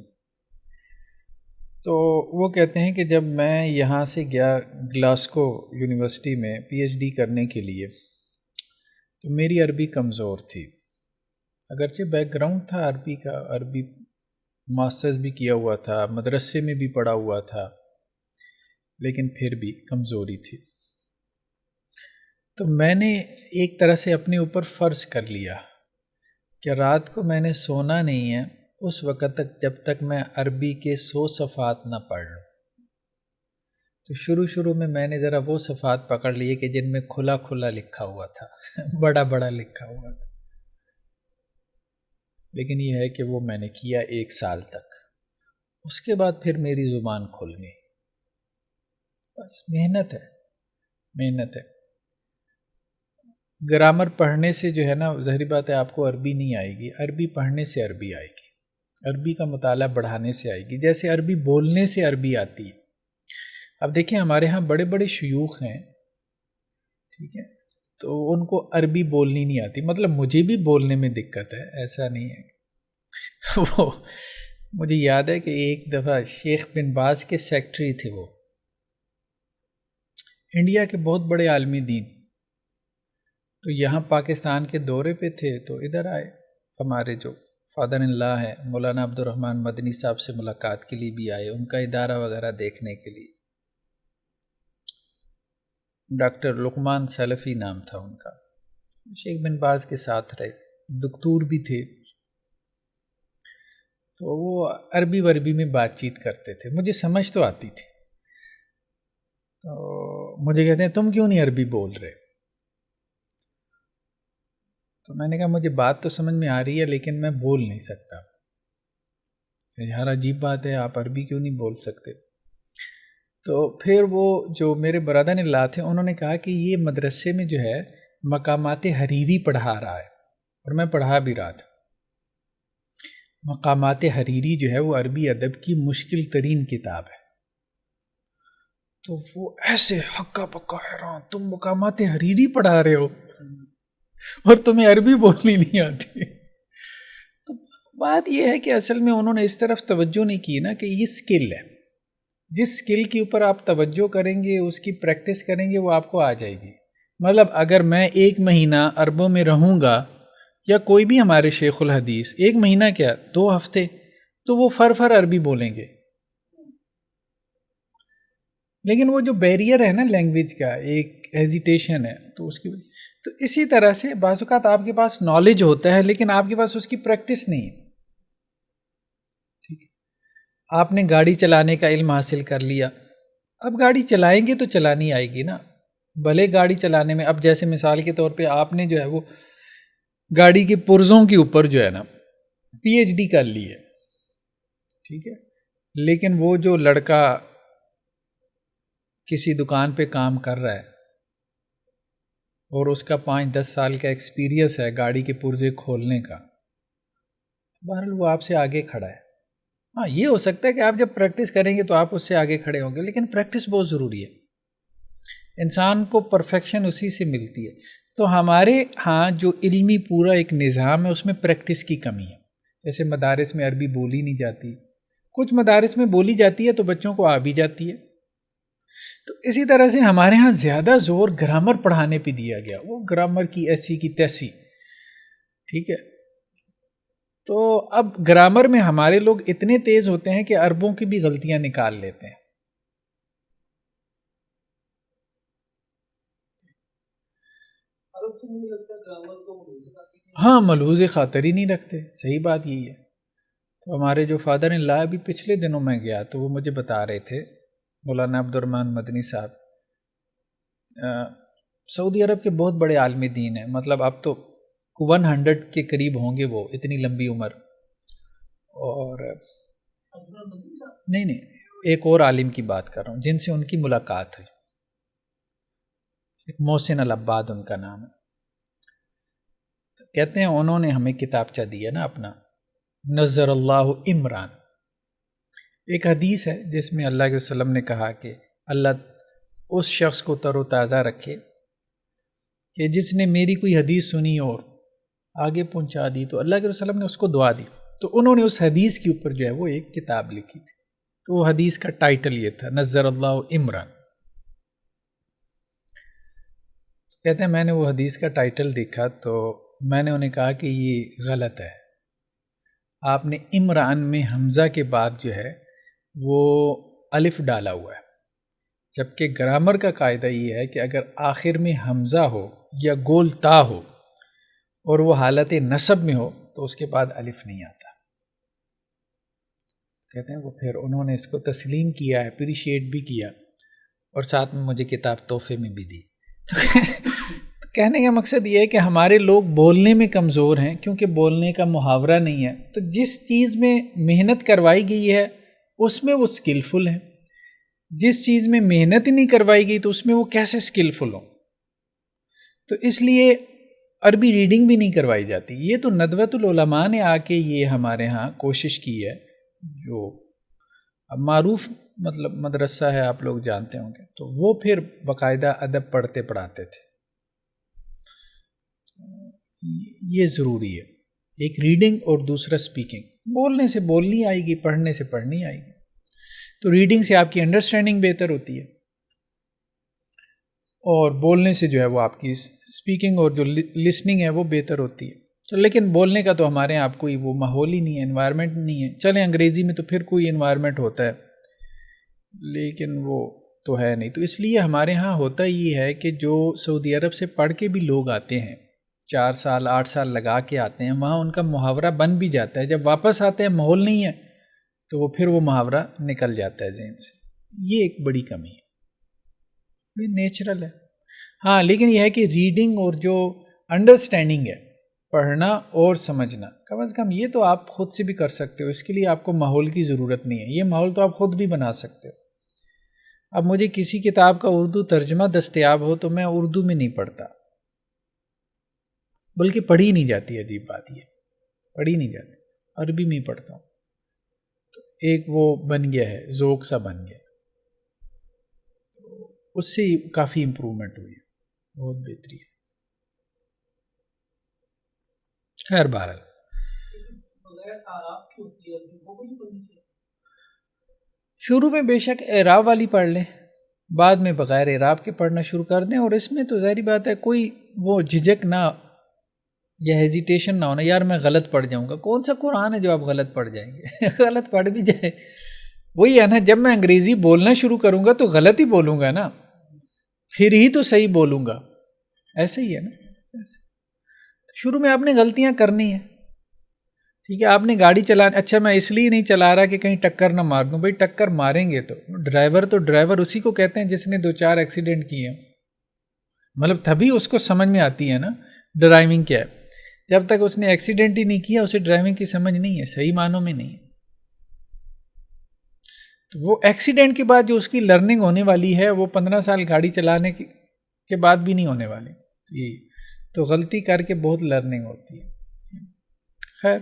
S1: تو وہ کہتے ہیں کہ جب میں یہاں سے گیا گلاسکو یونیورسٹی میں پی ایچ ڈی کرنے کے لیے تو میری عربی کمزور تھی، اگرچہ بیک گراؤنڈ تھا عربی کا، عربی ماسٹرز بھی کیا ہوا تھا، مدرسے میں بھی پڑھا ہوا تھا، لیکن پھر بھی کمزوری تھی۔ تو میں نے ایک طرح سے اپنے اوپر فرض کر لیا کہ رات کو میں نے سونا نہیں ہے اس وقت تک جب تک میں عربی کے 100 صفحات نہ پڑھ لوں۔ تو شروع میں نے ذرا وہ صفحات پکڑ لیے کہ جن میں کھلا کھلا لکھا ہوا تھا بڑا بڑا لکھا ہوا تھا، لیکن یہ ہے کہ وہ میں نے کیا 1 سال تک۔ اس کے بعد پھر میری زبان کھل گئی۔ بس محنت ہے۔ گرامر پڑھنے سے جو ہے نا ظاہری بات ہے آپ کو عربی نہیں آئے گی، عربی پڑھنے سے عربی آئے گی، عربی کا مطالعہ بڑھانے سے آئے گی، جیسے عربی بولنے سے عربی آتی ہے۔ اب دیکھیں ہمارے ہاں بڑے بڑے شیوخ ہیں، ٹھیک ہے، تو ان کو عربی بولنی نہیں آتی، مطلب مجھے بھی بولنے میں دقت ہے، ایسا نہیں ہے۔ وہ مجھے یاد ہے کہ ایک دفعہ شیخ بن باز کے سیکٹری تھے، وہ انڈیا کے بہت بڑے عالمی دین، تو یہاں پاکستان کے دورے پہ تھے، تو ادھر آئے، ہمارے جو فادر ان لا ہے مولانا عبد الرحمن مدنی صاحب سے ملاقات کے لیے بھی آئے، ان کا ادارہ وغیرہ دیکھنے کے لیے۔ ڈاکٹر لقمان سلفی نام تھا ان کا، شیخ بن باز کے ساتھ رہے، دکتور بھی تھے، تو وہ عربی وربی میں بات چیت کرتے تھے، مجھے سمجھ تو آتی تھی، تو مجھے کہتے ہیں تم کیوں نہیں عربی بول رہے؟ تو میں نے کہا مجھے بات تو سمجھ میں آ رہی ہے لیکن میں بول نہیں سکتا۔ یار عجیب بات ہے، آپ عربی کیوں نہیں بول سکتے؟ تو پھر وہ جو میرے برادر اللہ تھے انہوں نے کہا کہ یہ مدرسے میں جو ہے مقامات حریری پڑھا رہا ہے، اور میں پڑھا بھی رہا تھا۔ مقامات حریری جو ہے وہ عربی ادب کی مشکل ترین کتاب ہے۔ تو وہ ایسے ہکا پکا حیران، تم مقامات حریری پڑھا رہے ہو اور تمہیں عربی بولنی نہیں آتی؟ تو بات یہ ہے کہ اصل میں انہوں نے اس طرف توجہ نہیں کی نا کہ یہ سکل ہے، جس سکل کے اوپر آپ توجہ کریں گے، اس کی پریکٹس کریں گے، وہ آپ کو آ جائے گی۔ مطلب اگر میں 1 مہینہ عربوں میں رہوں گا، یا کوئی بھی ہمارے شیخ الحدیث 1 مہینہ کیا 2 ہفتے، تو وہ فر عربی بولیں گے۔ لیکن وہ جو بیریئر ہے نا لینگویج کا، ایک ہیزیٹیشن ہے، تو اس کی تو اسی طرح سے بعض اوقات آپ کے پاس نالج ہوتا ہے لیکن آپ کے پاس اس کی پریکٹس نہیں ہے. ٹھیک ہے، آپ نے گاڑی چلانے کا علم حاصل کر لیا، اب گاڑی چلائیں گے تو چلانی آئے گی نا. بھلے گاڑی چلانے میں اب جیسے مثال کے طور پہ آپ نے جو ہے وہ گاڑی کے پرزوں کے اوپر جو ہے نا PhD کر لی ہے، ٹھیک ہے، لیکن وہ جو لڑکا کسی دکان پہ کام کر رہا ہے اور اس کا 5-10 سال کا ایکسپیرینس ہے گاڑی کے پرزے کھولنے کا، بہرحال وہ آپ سے آگے کھڑا ہے. ہاں یہ ہو سکتا ہے کہ آپ جب پریکٹس کریں گے تو آپ اس سے آگے کھڑے ہوں گے، لیکن پریکٹس بہت ضروری ہے. انسان کو پرفیکشن اسی سے ملتی ہے. تو ہمارے ہاں جو علمی پورا ایک نظام ہے اس میں پریکٹس کی کمی ہے. جیسے مدارس میں عربی بولی نہیں جاتی، کچھ مدارس میں بولی جاتی ہے تو بچوں کو آ بھی جاتی ہے. تو اسی طرح سے ہمارے ہاں زیادہ زور گرامر پڑھانے پہ دیا گیا، وہ گرامر کی ایسی کی تیسی، ٹھیک ہے. تو اب گرامر میں ہمارے لوگ اتنے تیز ہوتے ہیں کہ عربوں کی بھی غلطیاں نکال لیتے ہیں. ہاں ملحوظ خاطر ہی نہیں رکھتے، صحیح بات یہی ہے. تو ہمارے جو فادر ان لا، ابھی پچھلے دنوں میں گیا تو وہ مجھے بتا رہے تھے، مولانا عبد الرحمن مدنی صاحب سعودی عرب کے بہت بڑے عالم دین ہیں، مطلب اب تو 100 کے قریب ہوں گے، وہ اتنی لمبی عمر. اور نہیں ایک اور عالم کی بات کر رہا ہوں جن سے ان کی ملاقات ہوئی، محسن العباد ان کا نام ہے. کہتے ہیں انہوں نے ہمیں کتابچہ دیا نا اپنا، نظر اللہ عمران. ایک حدیث ہے جس میں اللہ کے وسلم نے کہا کہ اللہ اس شخص کو تر و تازہ رکھے کہ جس نے میری کوئی حدیث سنی اور آگے پہنچا دی، تو اللہ کے وسلم نے اس کو دعا دی. تو انہوں نے اس حدیث کے اوپر جو ہے وہ ایک کتاب لکھی تھی، تو وہ حدیث کا ٹائٹل یہ تھا، نظر اللہ عمران. کہتے ہیں میں نے وہ حدیث کا ٹائٹل دیکھا تو میں نے انہیں کہا کہ یہ غلط ہے، آپ نے عمران میں حمزہ کے بعد جو ہے وہ الف ڈالا ہوا ہے، جبکہ گرامر کا قاعدہ یہ ہے کہ اگر آخر میں حمزہ ہو یا گول تا ہو اور وہ حالت نصب میں ہو تو اس کے بعد الف نہیں آتا. کہتے ہیں وہ پھر انہوں نے اس کو تسلیم کیا، اپریشیٹ بھی کیا، اور ساتھ میں مجھے کتاب تحفے میں بھی دی. تو کہنے کا مقصد یہ ہے کہ ہمارے لوگ بولنے میں کمزور ہیں کیونکہ بولنے کا محاورہ نہیں ہے. تو جس چیز میں محنت کروائی گئی ہے اس میں وہ سکلفل ہیں، جس چیز میں محنت ہی نہیں کروائی گئی تو اس میں وہ کیسے سکلفل ہوں. تو اس لیے عربی ریڈنگ بھی نہیں کروائی جاتی. یہ تو ندوۃ العلماء نے آ کے یہ ہمارے ہاں کوشش کی ہے، جو اب معروف مطلب مدرسہ ہے، آپ لوگ جانتے ہوں گے، تو وہ پھر باقاعدہ ادب پڑھتے پڑھاتے تھے. یہ ضروری ہے، ایک ریڈنگ اور دوسرا سپیکنگ. بولنے سے بولنی آئے گی، پڑھنے سے پڑھنی آئے گی. تو ریڈنگ سے آپ کی انڈرسٹینڈنگ بہتر ہوتی ہے اور بولنے سے جو ہے وہ آپ کی سپیکنگ اور جو لسننگ ہے وہ بہتر ہوتی ہے. لیکن بولنے کا تو ہمارے یہاں آپ کوئی وہ ماحول ہی نہیں ہے، انوائرمنٹ نہیں ہے. چلیں انگریزی میں تو پھر کوئی انوائرمنٹ ہوتا ہے لیکن وہ تو ہے نہیں. تو اس لیے ہمارے ہاں ہوتا یہ ہے کہ جو سعودی عرب سے پڑھ کے بھی لوگ آتے ہیں، 4 سال 8 سال لگا کے آتے ہیں، وہاں ان کا محاورہ بن بھی جاتا ہے. جب واپس آتے ہیں ماحول نہیں ہے تو وہ پھر وہ محاورہ نکل جاتا ہے ذہن سے. یہ ایک بڑی کمی ہے، یہ نیچرل ہے. ہاں لیکن یہ ہے کہ ریڈنگ اور جو انڈرسٹینڈنگ ہے، پڑھنا اور سمجھنا، کم از کم یہ تو آپ خود سے بھی کر سکتے ہو. اس کے لیے آپ کو ماحول کی ضرورت نہیں ہے، یہ ماحول تو آپ خود بھی بنا سکتے ہو. اب مجھے کسی کتاب کا اردو ترجمہ دستیاب ہو تو میں اردو میں نہیں پڑھتا، بلکہ پڑھی نہیں جاتی. عجیب بات یہ پڑھی نہیں جاتی، عربی میں ہی پڑھتا ہوں. تو ایک وہ بن گیا ہے، ذوق سا بن گیا، اس سے کافی امپرومنٹ ہوئی ہے، بہت بہتری ہے. خیر بہرحال شروع میں بے شک اعراب والی پڑھ لیں، بعد میں بغیر اعراب کے پڑھنا شروع کر دیں. اور اس میں تو ظاہری بات ہے کوئی وہ جھجک نہ یا ہیزیٹیشن نہ ہونا، یار میں غلط پڑھ جاؤں گا. کون سا قرآن ہے جو آپ غلط پڑھ جائیں گے؟ غلط پڑھ بھی جائے وہی ہے نا، جب میں انگریزی بولنا شروع کروں گا تو غلط ہی بولوں گا نا، پھر ہی تو صحیح بولوں گا. ایسے ہی ہے نا. شروع میں آپ نے غلطیاں کرنی ہیں. ٹھیک ہے، آپ نے گاڑی چلانا، اچھا میں اس لیے نہیں چلا رہا کہ کہیں ٹکر نہ مار دوں. بھائی ٹکر ماریں گے تو ڈرائیور اسی کو کہتے ہیں جس نے 2-4 ایکسیڈنٹ کیے ہیں. مطلب تبھی اس کو سمجھ میں آتی ہے نا ڈرائیونگ کیا ہے. جب تک اس نے ایکسیڈنٹ ہی نہیں کیا اسے ڈرائیونگ کی سمجھ نہیں ہے، صحیح معنوں میں نہیں ہے. تو وہ ایکسیڈنٹ کے بعد جو اس کی لرننگ ہونے والی ہے وہ 15 سال گاڑی چلانے کے بعد بھی نہیں ہونے والی. تو غلطی کر کے بہت لرننگ ہوتی ہے. خیر،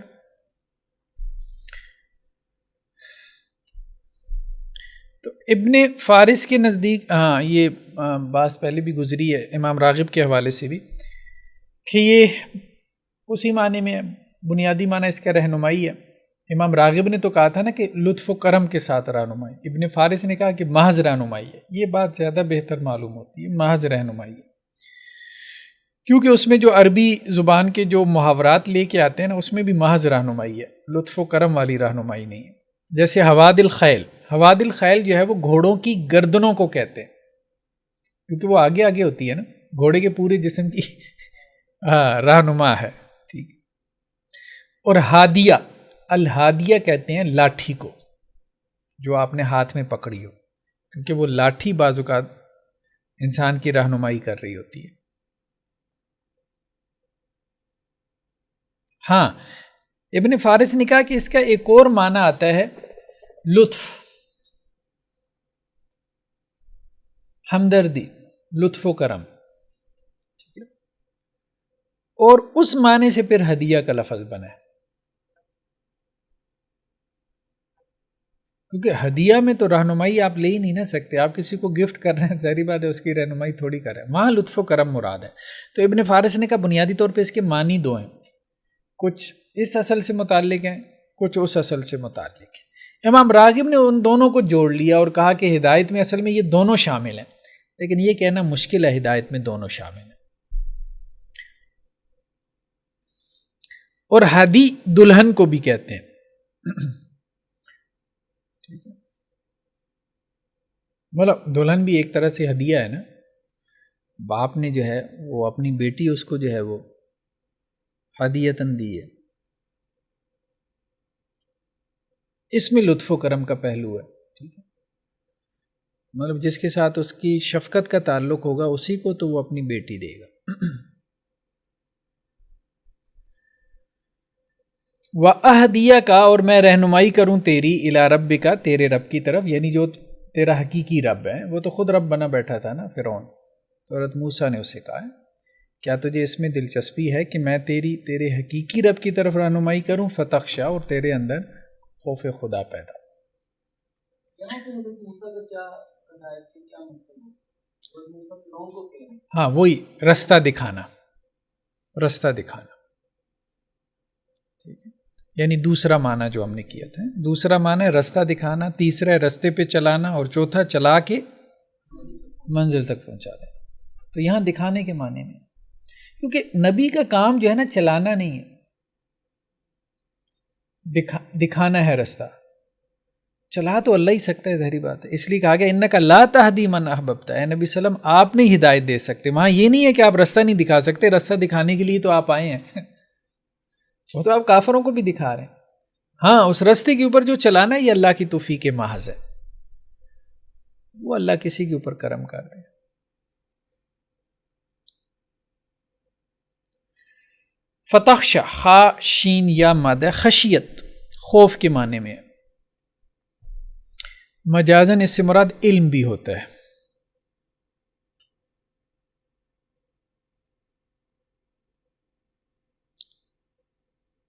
S1: تو ابن فارس کے نزدیک، یہ بات پہلے بھی گزری ہے امام راغب کے حوالے سے بھی، کہ یہ اسی معنی میں بنیادی معنی اس کا رہنمائی ہے. امام راغب نے تو کہا تھا نا کہ لطف و کرم کے ساتھ رہنمائی، ابن فارس نے کہا کہ محض رہنمائی ہے. یہ بات زیادہ بہتر معلوم ہوتی ہے، محض رہنمائی ہے، کیونکہ اس میں جو عربی زبان کے جو محاورات لے کے آتے ہیں نا اس میں بھی محض رہنمائی ہے، لطف و کرم والی رہنمائی نہیں ہے. جیسے ہواد الخیل جو ہے وہ گھوڑوں کی گردنوں کو کہتے ہیں، کیونکہ وہ آگے آگے ہوتی ہے نا، گھوڑے کے پورے جسم کی رہنما ہے. ٹھیک ہے. اور الہادیہ کہتے ہیں لاٹھی کو، جو آپ نے ہاتھ میں پکڑی ہو، کیونکہ وہ لاٹھی بعض اوقات انسان کی رہنمائی کر رہی ہوتی ہے. ہاں، ابن فارس نے کہا کہ اس کا ایک اور معنی آتا ہے لطف، ہمدردی، لطف و کرم، اور اس معنی سے پھر ہدیہ کا لفظ بنا ہے. کیونکہ ہدیہ میں تو رہنمائی آپ لے ہی نہیں نہ سکتے، آپ کسی کو گفٹ کر رہے ہیں، ظاہری بات ہے اس کی رہنمائی تھوڑی کر رہے ہیں. وہاں لطف و کرم مراد ہے. تو ابن فارس نے کہا بنیادی طور پہ اس کے معنی دو ہیں، کچھ اس اصل سے متعلق ہیں، کچھ اس اصل سے متعلق ہیں. امام راغب نے ان دونوں کو جوڑ لیا اور کہا کہ ہدایت میں اصل میں یہ دونوں شامل ہیں، لیکن یہ کہنا مشکل ہے ہدایت میں دونوں شامل ہیں. اور ہدی دلہن کو بھی کہتے ہیں. مطلب دلہن بھی ایک طرح سے ہدیہ ہے نا. باپ نے جو ہے وہ اپنی بیٹی اس کو جو ہے وہ ہدیتاً دی ہے. اس میں لطف و کرم کا پہلو ہے. ٹھیک ہے، مطلب جس کے ساتھ اس کی شفقت کا تعلق ہوگا اسی کو تو وہ اپنی بیٹی دے گا. وَأَهْدِيَكَ کا، اور میں رہنمائی کروں تیری اِلَىٰ رَبِّكَ، تیرے رب کی طرف، یعنی جو تیرا حقیقی رب ہے. وہ تو خود رب بنا بیٹھا تھا نا فرعون. حضرت موسیٰ نے اسے کہا ہے کیا تجھے اس میں دلچسپی ہے کہ میں تیرے حقیقی رب کی طرف رہنمائی کروں، فتخشا، اور تیرے اندر خوف خدا پیدا. ہاں وہی رستہ دکھانا. ٹھیک ہے، یعنی دوسرا معنی جو ہم نے کیا تھا، دوسرا معنی رستہ دکھانا، تیسرا رستے پہ چلانا، اور چوتھا چلا کے منزل تک پہنچا دینا. تو یہاں دکھانے کے معنی میں، کیونکہ نبی کا کام جو ہے نا چلانا نہیں ہے، دکھانا ہے رستہ. چلا تو اللہ ہی سکتا ہے، ظاہری بات ہے. اس لیے کہا گیا انک لا تہدی من احببت، اے نبی صلی اللہ علیہ وسلم آپ نہیں ہدایت دے سکتے. وہاں یہ نہیں ہے کہ آپ رستہ نہیں دکھا سکتے، رستہ دکھانے کے لیے تو آپ آئے ہیں. وہ تو آپ کافروں کو بھی دکھا رہے ہیں. ہاں، اس رستے کے اوپر جو چلانا ہے یہ اللہ کی توفیق محض ہے، وہ اللہ کسی کے اوپر کرم کر دے. فتخشا، خا شین یا مادہ، خشیت خوف کے معنی میں. مجازن اس سے مراد علم بھی ہوتا ہے.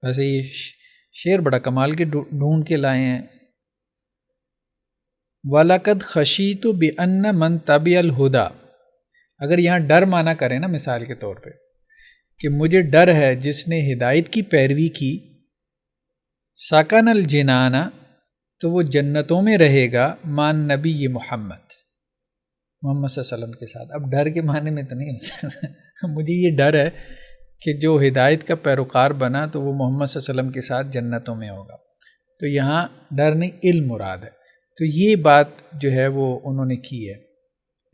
S1: ویسے یہ شعر بڑا کمال کے ڈھونڈ کے لائے ہیں. وَلَقَدْ خَشِيتُ بِأَنَّ مَنْ تَبِعَ الْهُدَى، اگر یہاں ڈر مانا کریں نا مثال کے طور پہ، کہ مجھے ڈر ہے جس نے ہدایت کی پیروی کی، سَكَنَ الْجِنَانَ، تو وہ جنتوں میں رہے گا، مان نبی محمد صلی اللہ علیہ وسلم کے ساتھ. اب ڈر کے معنی میں تو نہیں ہو سکتا. مجھے یہ ڈر ہے کہ جو ہدایت کا پیروکار بنا تو وہ محمد صلی اللہ علیہ وسلم کے ساتھ جنتوں میں ہوگا. تو یہاں ڈر نہیں، علم مراد ہے. تو یہ بات جو ہے وہ انہوں نے کی ہے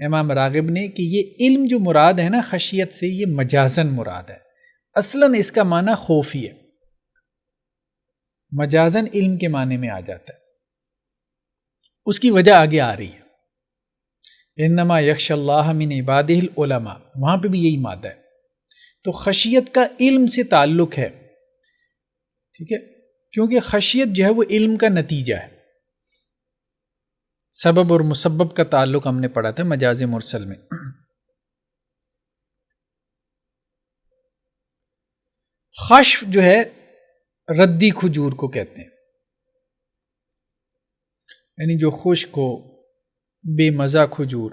S1: امام راغب نے کہ یہ علم جو مراد ہے نا خشیت سے، یہ مجازن مراد ہے، اصلاً اس کا معنی خوف ہی ہے، مجازن علم کے معنی میں آ جاتا ہے. اس کی وجہ آگے آ رہی ہے، انما یخش اللہ من عبادہ العلماء، وہاں پہ بھی یہی مادہ ہے. تو خشیت کا علم سے تعلق ہے، ٹھیک ہے، کیونکہ خشیت جو ہے وہ علم کا نتیجہ ہے. سبب اور مسبب کا تعلق ہم نے پڑھا تھا مجاز مرسل میں. خشف جو ہے ردی کھجور کو کہتے ہیں، یعنی جو خشک ہو، بے مزہ کھجور.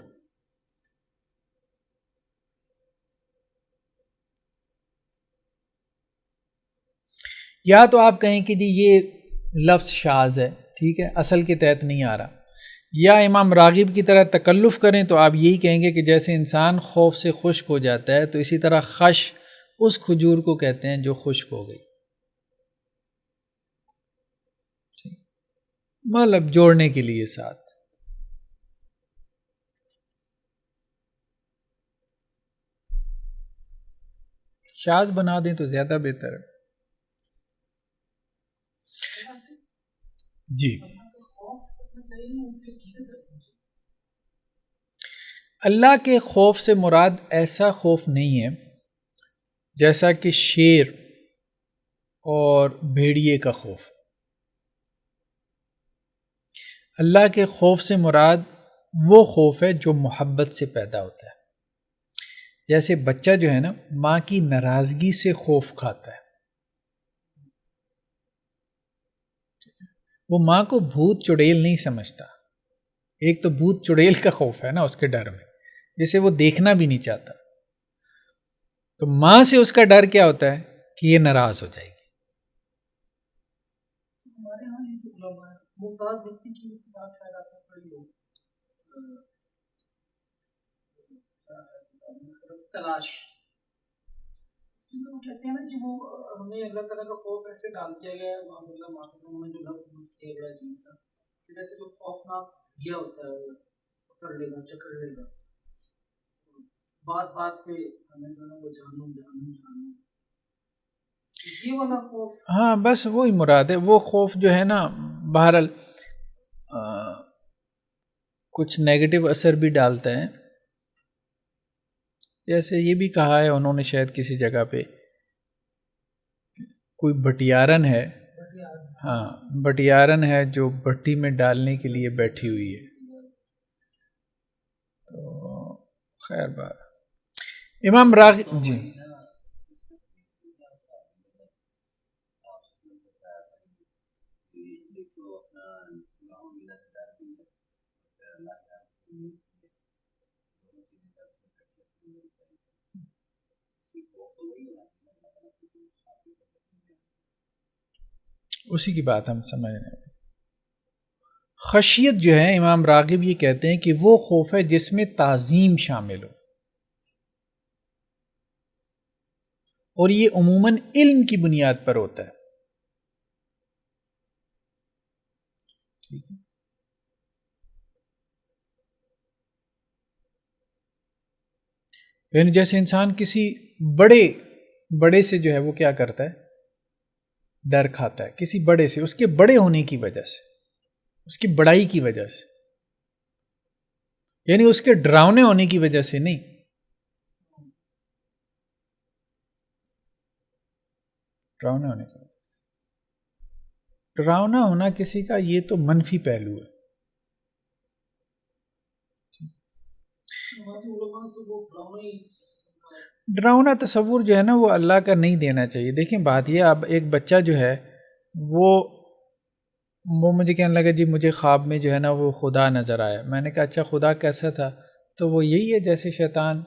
S1: یا تو آپ کہیں کہ جی یہ لفظ شاذ ہے، ٹھیک ہے، اصل کے تحت نہیں آ رہا. یا امام راغب کی طرح تکلف کریں تو آپ یہی کہیں گے کہ جیسے انسان خوف سے خشک ہو جاتا ہے تو اسی طرح خش اس کھجور کو کہتے ہیں جو خشک ہو گئی. مطلب جوڑنے کے لیے ساتھ. شاذ بنا دیں تو زیادہ بہتر ہے. جی، اللہ کے خوف سے مراد ایسا خوف نہیں ہے جیسا کہ شیر اور بھیڑیے کا خوف. اللہ کے خوف سے مراد وہ خوف ہے جو محبت سے پیدا ہوتا ہے. جیسے بچہ جو ہے نا ماں کی ناراضگی سے خوف کھاتا ہے، وہ ماں کو بھوت چڑیل نہیں سمجھتا. ایک تو بھوت چڑیل کا خوف ہے نا اس کے ڈر میں، جسے وہ دیکھنا بھی نہیں چاہتا. تو ماں سے اس کا ڈر کیا ہوتا ہے کہ یہ ناراض ہو جائے گی.
S2: ہمارے ہاں یہ جو علماء ممتاز مفتی کی کتاب شاید آپ نے پڑھی ہو، تلاش، وہ کہتے ہیں نا کہ وہ ہمیں اللہ تعالیٰ کا خوف ایسے ڈال دیا گیا ہے، اللہ معصوم نے جو لفظ یوز کیا گیا عجیب تھا، جیسے جو خوفناک دیا ہوتا ہے وہ پکڑ لے گا، چکر لے گا، بات بات پہ ہمیں جو ہے وہ جانوں. یہ والا خوف،
S1: ہاں بس وہی مراد ہے. وہ خوف جو ہے نا بہرحال کچھ نیگیٹو اثر بھی ڈالتا ہے. جیسے یہ بھی کہا ہے انہوں نے شاید کسی جگہ پہ، کوئی بٹیارن ہے، ہاں بٹیارن ہے جو بھٹی میں ڈالنے کے لیے بیٹھی ہوئی ہے. تو خیر بات امام راغب جی. اسی کی بات ہم سمجھ رہے ہیں. خشیت جو ہے امام راغب یہ کہتے ہیں کہ وہ خوف ہے جس میں تعظیم شامل ہو، اور یہ عموماً علم کی بنیاد پر ہوتا ہے. ٹھیک ہے، یعنی جیسے انسان کسی بڑے سے جو ہے وہ کیا کرتا ہے، ڈر کھاتا ہے کسی بڑے سے، اس کے بڑے ہونے کی وجہ سے، اس کی بڑائی کی وجہ سے، یعنی اس کے ڈراؤنے ہونے کی وجہ سے نہیں. ڈراؤنا ہونے کی وجہ سے، ڈراؤنا ہونا کسی کا یہ تو منفی پہلو ہے. ڈراؤنا تصور جو ہے نا وہ اللہ کا نہیں دینا چاہیے. دیکھیں بات یہ، اب ایک بچہ جو ہے وہ مجھے کہنے لگا جی مجھے خواب میں جو ہے نا وہ خدا نظر آیا. میں نے کہا اچھا خدا کیسا تھا؟ تو وہ یہی ہے جیسے شیطان.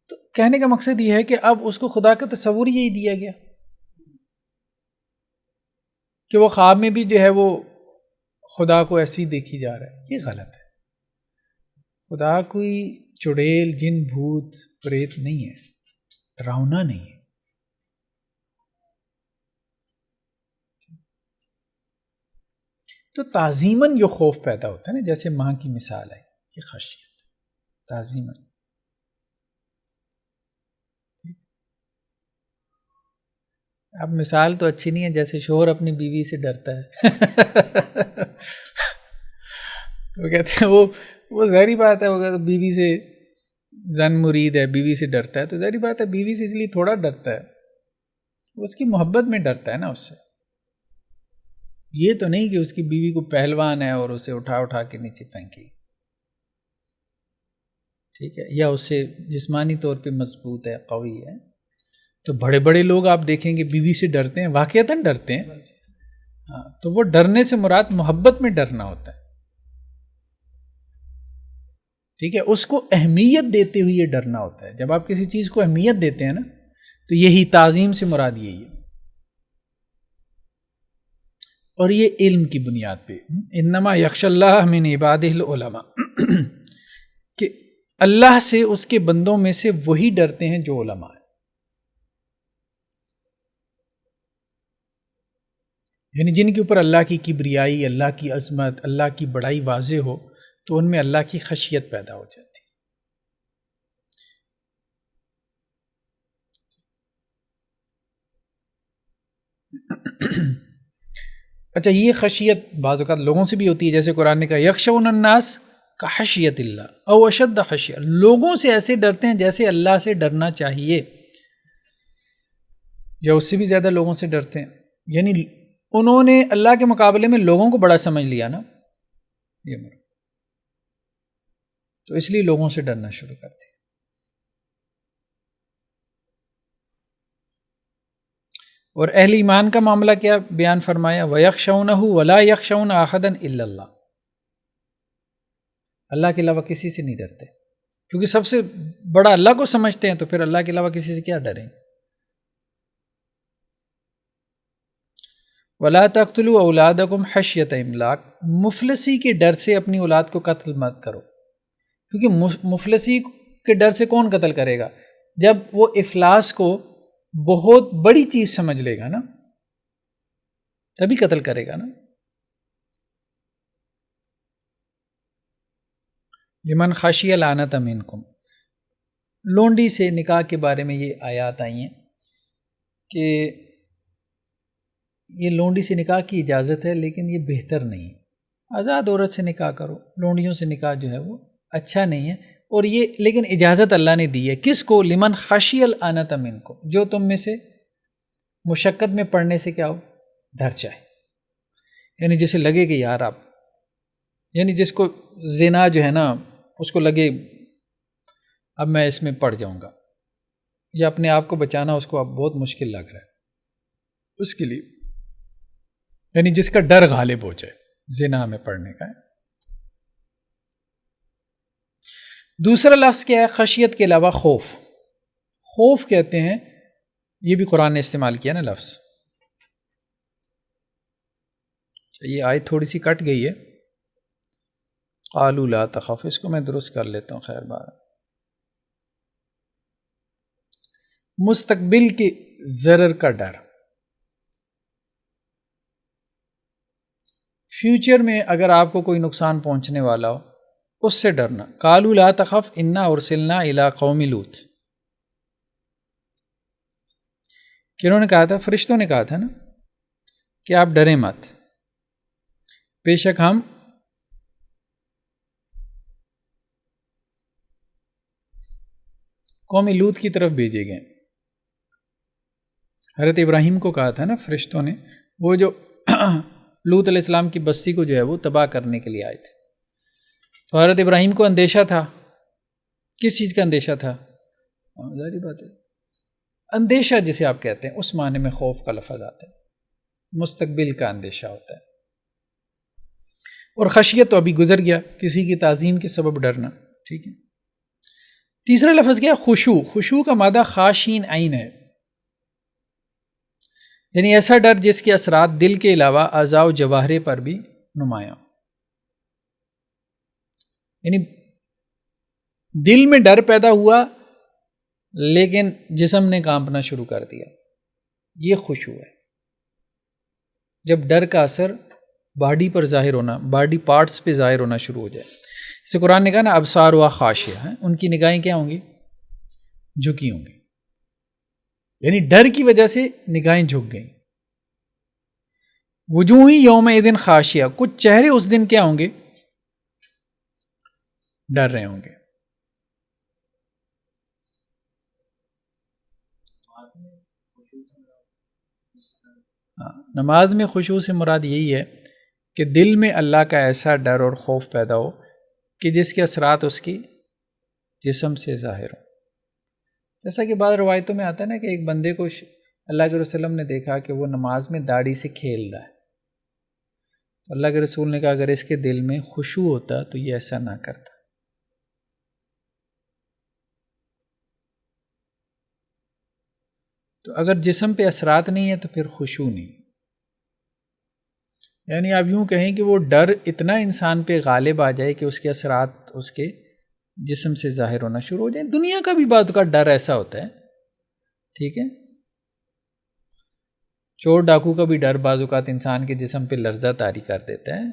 S1: تو کہنے کا مقصد یہ ہے کہ اب اس کو خدا کا تصور یہی دیا گیا کہ وہ خواب میں بھی جو ہے وہ خدا کو ایسی دیکھی جا رہا ہے. یہ غلط ہے. خدا کوئی چڑیل جن بھوت پریت نہیں ہے، ڈراؤنا نہیں ہے. تو تعظیماً جو خوف پیدا ہوتا ہے نا، جیسے ماں کی مثال ہے، یہ خشیت تعظیماً. اب مثال تو اچھی نہیں ہے، جیسے شوہر اپنی بیوی سے ڈرتا ہے تو کہتے ہیں وہ ظاہری بات ہے، وہ بیوی سے زن مرید ہے، بیوی سے ڈرتا ہے، تو ظاہری بات ہے بیوی سے اس لیے تھوڑا ڈرتا ہے، اس کی محبت میں ڈرتا ہے نا اس سے. یہ تو نہیں کہ اس کی بیوی کو پہلوان ہے اور اسے اٹھا اٹھا کے نیچے پھینکی، ٹھیک ہے، یا اس سے جسمانی طور پہ مضبوط ہے، قوی ہے. تو بڑے بڑے لوگ آپ دیکھیں گے بیوی سے ڈرتے ہیں، واقعتاً ڈرتے ہیں. ہاں، تو وہ ڈرنے سے مراد محبت میں ڈرنا ہوتا ہے، ٹھیک ہے، اس کو اہمیت دیتے ہوئے یہ ڈرنا ہوتا ہے. جب آپ کسی چیز کو اہمیت دیتے ہیں نا، تو یہی تعظیم سے مراد یہی ہے. اور یہ علم کی بنیاد پہ، انما یخش اللہ من عبادہ العلماء کہ اللہ سے اس کے بندوں میں سے وہی ڈرتے ہیں جو علماء ہیں. یعنی جن کے اوپر اللہ کی کبریائی، اللہ کی عظمت، اللہ کی بڑائی واضح ہو، تو ان میں اللہ کی خشیت پیدا ہو جاتی. اچھا، یہ خشیت بعض اوقات لوگوں سے بھی ہوتی ہے، جیسے قرآن نے کہا یخشون الناس کا خشیت اللہ او اشد خشیہ، لوگوں سے ایسے ڈرتے ہیں جیسے اللہ سے ڈرنا چاہیے، یا اس سے بھی زیادہ لوگوں سے ڈرتے ہیں. یعنی انہوں نے اللہ کے مقابلے میں لوگوں کو بڑا سمجھ لیا نا، یہ تو اس لیے لوگوں سے ڈرنا شروع کرتے. اور اہل ایمان کا معاملہ کیا بیان فرمایا، وَيَخْشَوْنَهُ وَلَا يَخْشَوْنَ أَحَدًا إِلَّا اللَّهِ، اللہ کے علاوہ کسی سے نہیں ڈرتے، کیونکہ سب سے بڑا اللہ کو سمجھتے ہیں، تو پھر اللہ کے علاوہ کسی سے کیا ڈریں. وَلَا تَقْتُلُوا أَوْلَادَكُمْ خَشْيَةَ إِمْلَاقٍ، مفلسی کے ڈر سے اپنی اولاد کو قتل مت کرو، کیونکہ مفلسی کے ڈر سے کون قتل کرے گا؟ جب وہ افلاس کو بہت بڑی چیز سمجھ لے گا نا، تبھی قتل کرے گا نا. لمن خشی العنت منکم، لونڈی سے نکاح کے بارے میں یہ آیات آئی ہیں کہ یہ لونڈی سے نکاح کی اجازت ہے، لیکن یہ بہتر نہیں ہے. آزاد عورت سے نکاح کرو، لونڈیوں سے نکاح جو ہے وہ اچھا نہیں ہے. اور یہ لیکن اجازت اللہ نے دی ہے، کس کو؟ لمن خشی العنت منکم، جو تم میں سے مشقت میں پڑنے سے کیا ہو، ڈر جائے. یعنی جسے لگے کہ یار آپ، یعنی جس کو زنا جو ہے نا، اس کو لگے اب میں اس میں پڑ جاؤں گا، یا اپنے آپ کو بچانا اس کو اب بہت مشکل لگ رہا ہے، اس کے لیے، یعنی جس کا ڈر غالب ہو جائے زنا میں پڑنے کا. دوسرا لفظ کیا ہے خشیت کے علاوہ؟ خوف. خوف کہتے ہیں، یہ بھی قرآن نے استعمال کیا نا لفظ. یہ آیت تھوڑی سی کٹ گئی ہے، قالوا لا تخف، اس کو میں درست کر لیتا ہوں. خیر بار، مستقبل کے ضرر کا ڈر، فیوچر میں اگر آپ کو کوئی نقصان پہنچنے والا ہو اس سے ڈرنا. قالوا لا تخف انا ارسلنا الی قوم لوط، کنہوں نے کہا تھا؟ فرشتوں نے کہا تھا نا کہ آپ ڈریں مت، بے شک ہم قوم لوط کی طرف بھیجے گئے. حضرت ابراہیم کو کہا تھا نا فرشتوں نے، وہ جو لوط علیہ السلام کی بستی کو جو ہے وہ تباہ کرنے کے لیے آئے تھے. تو حضرت ابراہیم کو اندیشہ تھا. کس چیز کا اندیشہ تھا؟ ظاہری بات ہے، اندیشہ جسے آپ کہتے ہیں اس معنی میں خوف کا لفظ آتا ہے، مستقبل کا اندیشہ ہوتا ہے. اور خشیت تو ابھی گزر گیا، کسی کی تعظیم کے سبب ڈرنا، ٹھیک ہے. تیسرا لفظ کیا؟ خشوع. خشوع کا مادہ خاشین عین ہے، یعنی ایسا ڈر جس کے اثرات دل کے علاوہ اعضاء و جواہر پر بھی نمایاں. یعنی دل میں ڈر پیدا ہوا لیکن جسم نے کانپنا شروع کر دیا، یہ خشوع ہے. جب ڈر کا اثر باڈی پر ظاہر ہونا، باڈی پارٹس پہ ظاہر ہونا شروع ہو جائے. جیسے قرآن نے کہا نا ابصار و خاشیہ ہیں، ان کی نگاہیں کیا ہوں گی؟ جھکی ہوں گی. یعنی ڈر کی وجہ سے نگاہیں جھک گئیں. وجوہ یومئذ خاشیہ، کچھ چہرے اس دن کیا ہوں گے؟ ڈر رہے ہوں گے. نماز میں خشوع سے مراد یہی ہے کہ دل میں اللہ کا ایسا ڈر اور خوف پیدا ہو کہ جس کے اثرات اس کی جسم سے ظاہر ہوں. جیسا کہ بعض روایتوں میں آتا ہے نا کہ ایک بندے کو اللہ کے رسول نے دیکھا کہ وہ نماز میں داڑھی سے کھیل رہا ہے. تو اللہ کے رسول نے کہا اگر اس کے دل میں خشوع ہوتا تو یہ ایسا نہ کرتا. تو اگر جسم پہ اثرات نہیں ہے تو پھر خشوع نہیں. یعنی آپ یوں کہیں کہ وہ ڈر اتنا انسان پہ غالب آ جائے کہ اس کے اثرات اس کے جسم سے ظاہر ہونا شروع ہو جائیں. دنیا کا بھی بعض کا ڈر ایسا ہوتا ہے، ٹھیک ہے. چور ڈاکو کا بھی ڈر بعض اوقات انسان کے جسم پہ لرزہ طاری کر دیتا ہے.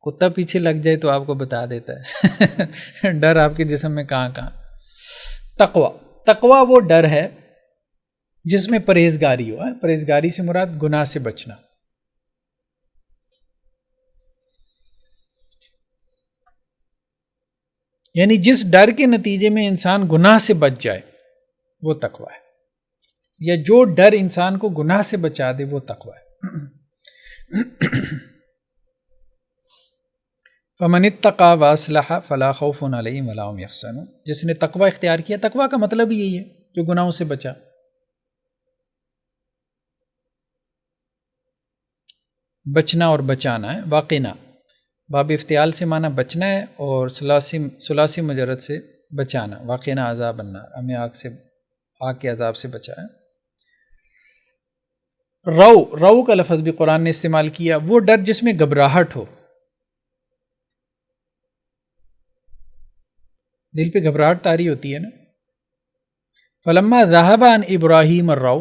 S1: کتا پیچھے لگ جائے تو آپ کو بتا دیتا ہے ڈر آپ کے جسم میں کہاں کہاں. تقوی وہ ڈر ہے جس میں پرہیزگاری ہو. پرہیزگاری سے مراد گناہ سے بچنا. یعنی جس ڈر کے نتیجے میں انسان گناہ سے بچ جائے وہ تقوی ہے، یا جو ڈر انسان کو گناہ سے بچا دے وہ تقوی ہے. فمن اتقى واصلح فلا خوف علیہم ولا هم يحزنون. جس نے تقوی اختیار کیا، تقوی کا مطلب ہی یہی ہے جو گناہوں سے بچا. بچنا اور بچانا ہے. واقعنا باب افتعال سے معنی بچنا ہے اور ثلاثی مجرد سے بچانا. واقعنا عذاب النار، ہمیں آگ کے عذاب سے بچا ہے. رو کا لفظ بھی قرآن نے استعمال کیا، وہ ڈر جس میں گھبراہٹ ہو. دل پہ گھبراہٹ طاری ہوتی ہے نا. فلما ذهب عن ابراہیم الرو،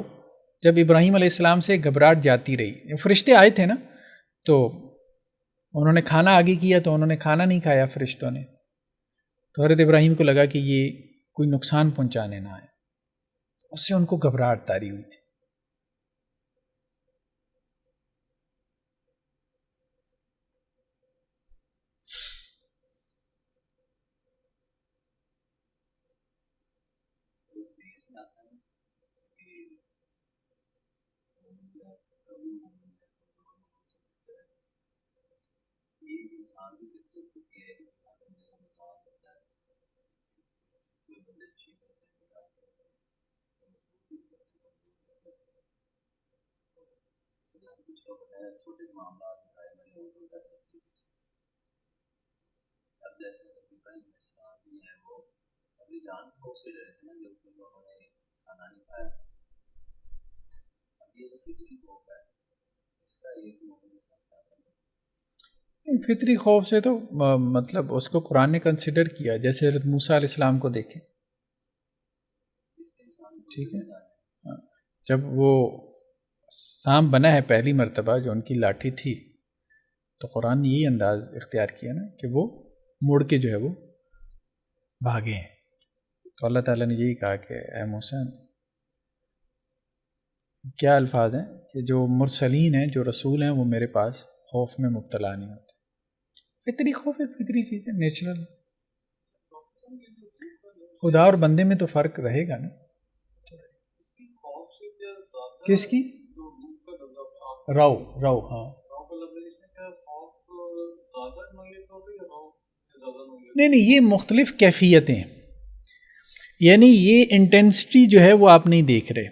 S1: جب ابراہیم علیہ السلام سے گھبراہٹ جاتی رہی. فرشتے آئے تھے نا تو انہوں نے کھانا آگے کیا تو انہوں نے کھانا نہیں کھایا فرشتوں نے. تو حضرت ابراہیم کو لگا کہ یہ کوئی نقصان پہنچانے نہ آئے، اس سے ان کو گھبراہٹ طاری ہوئی تھی. فطری خوف سے تو مطلب اس کو قرآن نے کنسیڈر کیا. جیسے حضرت موسیٰ علیہ السلام کو دیکھیں، ٹھیک ہے، جب وہ سانپ بنا ہے پہلی مرتبہ جو ان کی لاٹھی تھی تو قرآن نے یہی انداز اختیار کیا نا کہ وہ مڑ کے جو ہے وہ بھاگے ہیں. تو اللہ تعالیٰ نے یہی کہا کہ اے موسیٰ، کیا الفاظ ہیں کہ جو مرسلین ہیں، جو رسول ہیں، وہ میرے پاس خوف میں مبتلا نہیں ہوتے. فطری خوف ایک فطری چیز ہے، نیچرل. خدا اور بندے میں تو فرق رہے گا نا. کس کی؟ رو ہاں. نہیں یہ مختلف کیفیتیں ہیں. یعنی یہ انٹینسٹی جو ہے وہ آپ نہیں دیکھ رہے،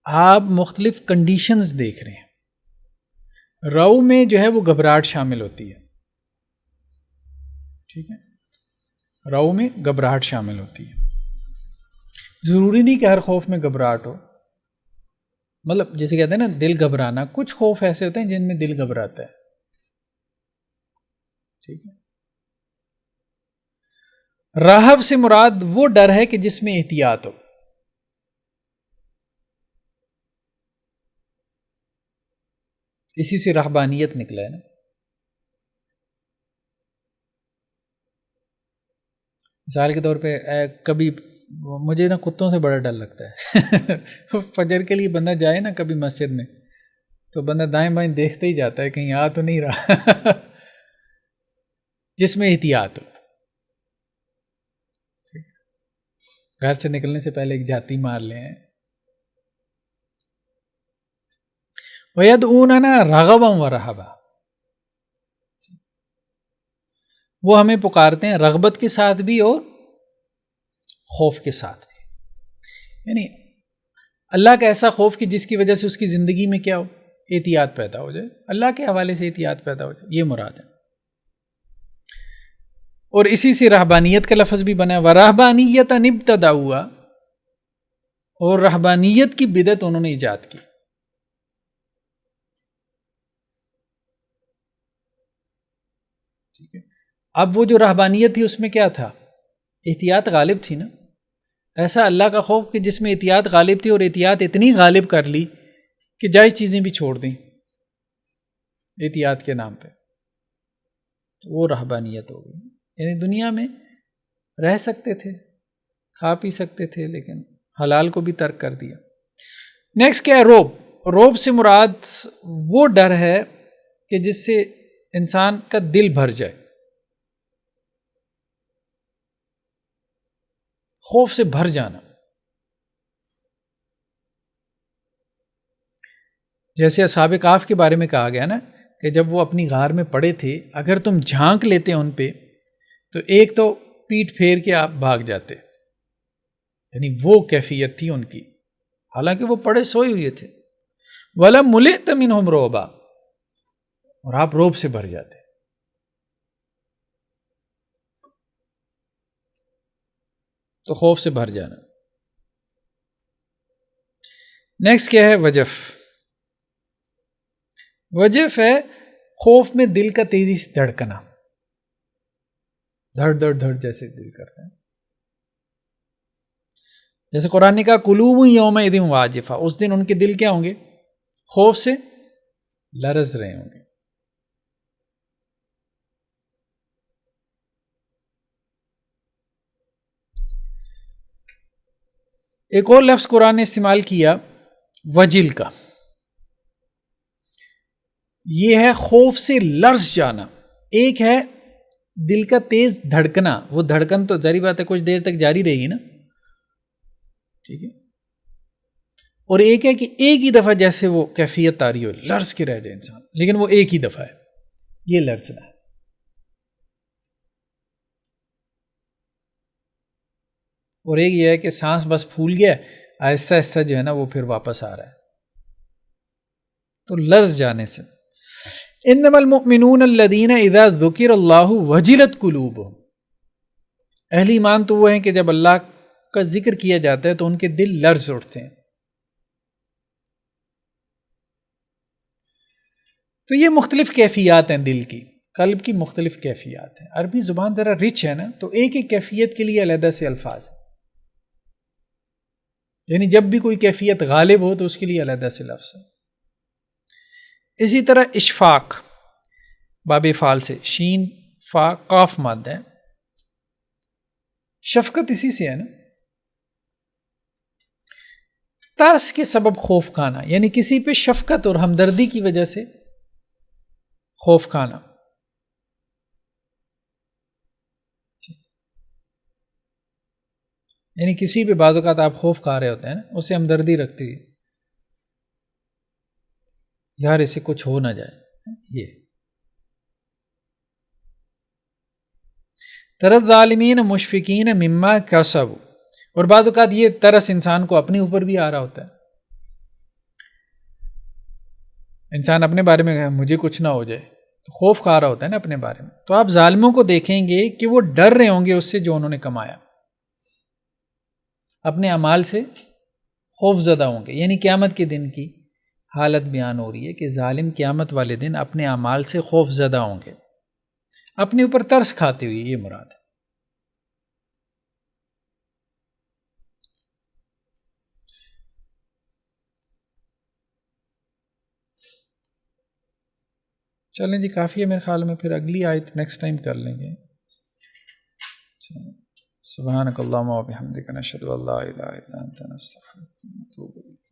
S1: آپ مختلف کنڈیشنز دیکھ رہے ہیں. رو میں جو ہے وہ گھبراہٹ شامل ہوتی ہے، ٹھیک ہے، رو میں گھبراہٹ شامل ہوتی ہے. ضروری نہیں کہ ہر خوف میں گھبراہٹ ہو. مطلب جیسے کہتے ہیں نا دل گھبرانا، کچھ خوف ایسے ہوتے ہیں جن میں دل گھبراتا ہے، ٹھیک ہے. رہب سے مراد وہ ڈر ہے کہ جس میں احتیاط ہو. اسی سے رہبانیت نکلا ہے نا. مثال کے طور پہ کبھی مجھے نا کتوں سے بڑا ڈر لگتا ہے. فجر کے لیے بندہ جائے نا کبھی مسجد میں تو بندہ دائیں بائیں دیکھتے ہی جاتا ہے کہیں آ تو نہیں رہا. جس میں احتیاط ہو. گھر سے نکلنے سے پہلے ایک جاتی مار لیں. وَيَدْعُونَنَا رَغَبًا وَرَهَبًا، وہ ہمیں پکارتے ہیں رغبت کے ساتھ بھی اور خوف کے ساتھ بھی. یعنی اللہ کا ایسا خوف کہ جس کی وجہ سے اس کی زندگی میں کیا ہو، احتیاط پیدا ہو جائے. اللہ کے حوالے سے احتیاط پیدا ہو جائے، یہ مراد ہے. اور اسی سے رہبانیت کا لفظ بھی بنا. وَرَهْبَانِيَّةً ابْتَدَعُوهَا، اور رہبانیت کی بدعت انہوں نے ایجاد کی. ٹھیک ہے. اب وہ جو رہبانیت تھی اس میں کیا تھا؟ احتیاط غالب تھی نا. ایسا اللہ کا خوف کہ جس میں احتیاط غالب تھی، اور احتیاط اتنی غالب کر لی کہ جائز چیزیں بھی چھوڑ دیں احتیاط کے نام پہ. تو وہ رہبانیت ہو گئی. یعنی دنیا میں رہ سکتے تھے، کھا پی سکتے تھے، لیکن حلال کو بھی ترک کر دیا. نیکسٹ کیا ہے؟ روب. روب سے مراد وہ ڈر ہے کہ جس سے انسان کا دل بھر جائے، خوف سے بھر جانا. جیسے اصحاب کہف کے بارے میں کہا گیا نا کہ جب وہ اپنی غار میں پڑے تھے، اگر تم جھانک لیتے ان پہ تو ایک تو پیٹ پھیر کے آپ بھاگ جاتے. یعنی وہ کیفیت تھی ان کی، حالانکہ وہ پڑے سوئے ہوئے تھے. وَلَمْ مُلِئْتَ مِنْهُمْ رُعْبًا، اور آپ روب سے بھر جاتے. تو خوف سے بھر جانا. نیکسٹ کیا ہے؟ وجف. وجف ہے خوف میں دل کا تیزی سے دھڑکنا، دھڑ دھڑ دھڑ جیسے دل کرتا ہے. جیسے قرآن نے کہا قلوب یومئذ واجفہ، اس دن ان کے دل کیا ہوں گے؟ خوف سے لرز رہے ہوں گے. ایک اور لفظ قرآن نے استعمال کیا وجل کا، یہ ہے خوف سے لرز جانا. ایک ہے دل کا تیز دھڑکنا، وہ دھڑکن تو ظاہر بات ہے کچھ دیر تک جاری رہے گی نا، ٹھیک ہے. اور ایک ہے کہ ایک ہی دفعہ جیسے وہ کیفیت آ رہی ہو، لرز کے رہ جائے انسان، لیکن وہ ایک ہی دفعہ ہے. یہ لرزنا ہے. اور ایک یہ ہے کہ سانس بس پھول گیا، آہستہ آہستہ جو ہے نا وہ پھر واپس آ رہا ہے. تو لرز جانے سے. انما المؤمنون الذین اذا ذکر اللہ وجلت قلوبہم، اہل ایمان تو وہ ہیں کہ جب اللہ کا ذکر کیا جاتا ہے تو ان کے دل لرز اٹھتے ہیں. تو یہ مختلف کیفیات ہیں دل کی، قلب کی مختلف کیفیات ہیں. عربی زبان ذرا رچ ہے نا، تو ایک ایک کیفیت کے لیے علیحدہ سے الفاظ ہیں. یعنی جب بھی کوئی کیفیت غالب ہو تو اس کے لیے علیحدہ سے لفظ ہے. اسی طرح اشفاق، باب فعال سے شین فا قاف مادہ ہے. شفقت اسی سے ہے نا. ترس کے سبب خوف کھانا، یعنی کسی پہ شفقت اور ہمدردی کی وجہ سے خوف کھانا. یعنی کسی پہ بعض اوقات آپ خوف کھا رہے ہوتے ہیں نا، اسے ہمدردی رکھتی ہوئی، یار اسے کچھ ہو نہ جائے. یہ ترس ظالمین مشفقین مما کسبوا، اور بعض اوقات یہ ترس انسان کو اپنے اوپر بھی آ رہا ہوتا ہے. انسان اپنے بارے میں مجھے کچھ نہ ہو جائے تو خوف کھا رہا ہوتا ہے نا اپنے بارے میں. تو آپ ظالموں کو دیکھیں گے کہ وہ ڈر رہے ہوں گے اس سے جو انہوں نے کمایا، اپنے اعمال سے خوف زدہ ہوں گے. یعنی قیامت کے دن کی حالت بیان ہو رہی ہے کہ ظالم قیامت والے دن اپنے اعمال سے خوف زدہ ہوں گے، اپنے اوپر ترس کھاتے ہوئے. یہ مراد ہے. چلیں جی کافی ہے میرے خیال میں، پھر اگلی آیت نیکسٹ ٹائم کر لیں گے. سبحانک اللہم و بحمدک نشہد ان لا الہ الا انت نستغفرک ونتوب الیک.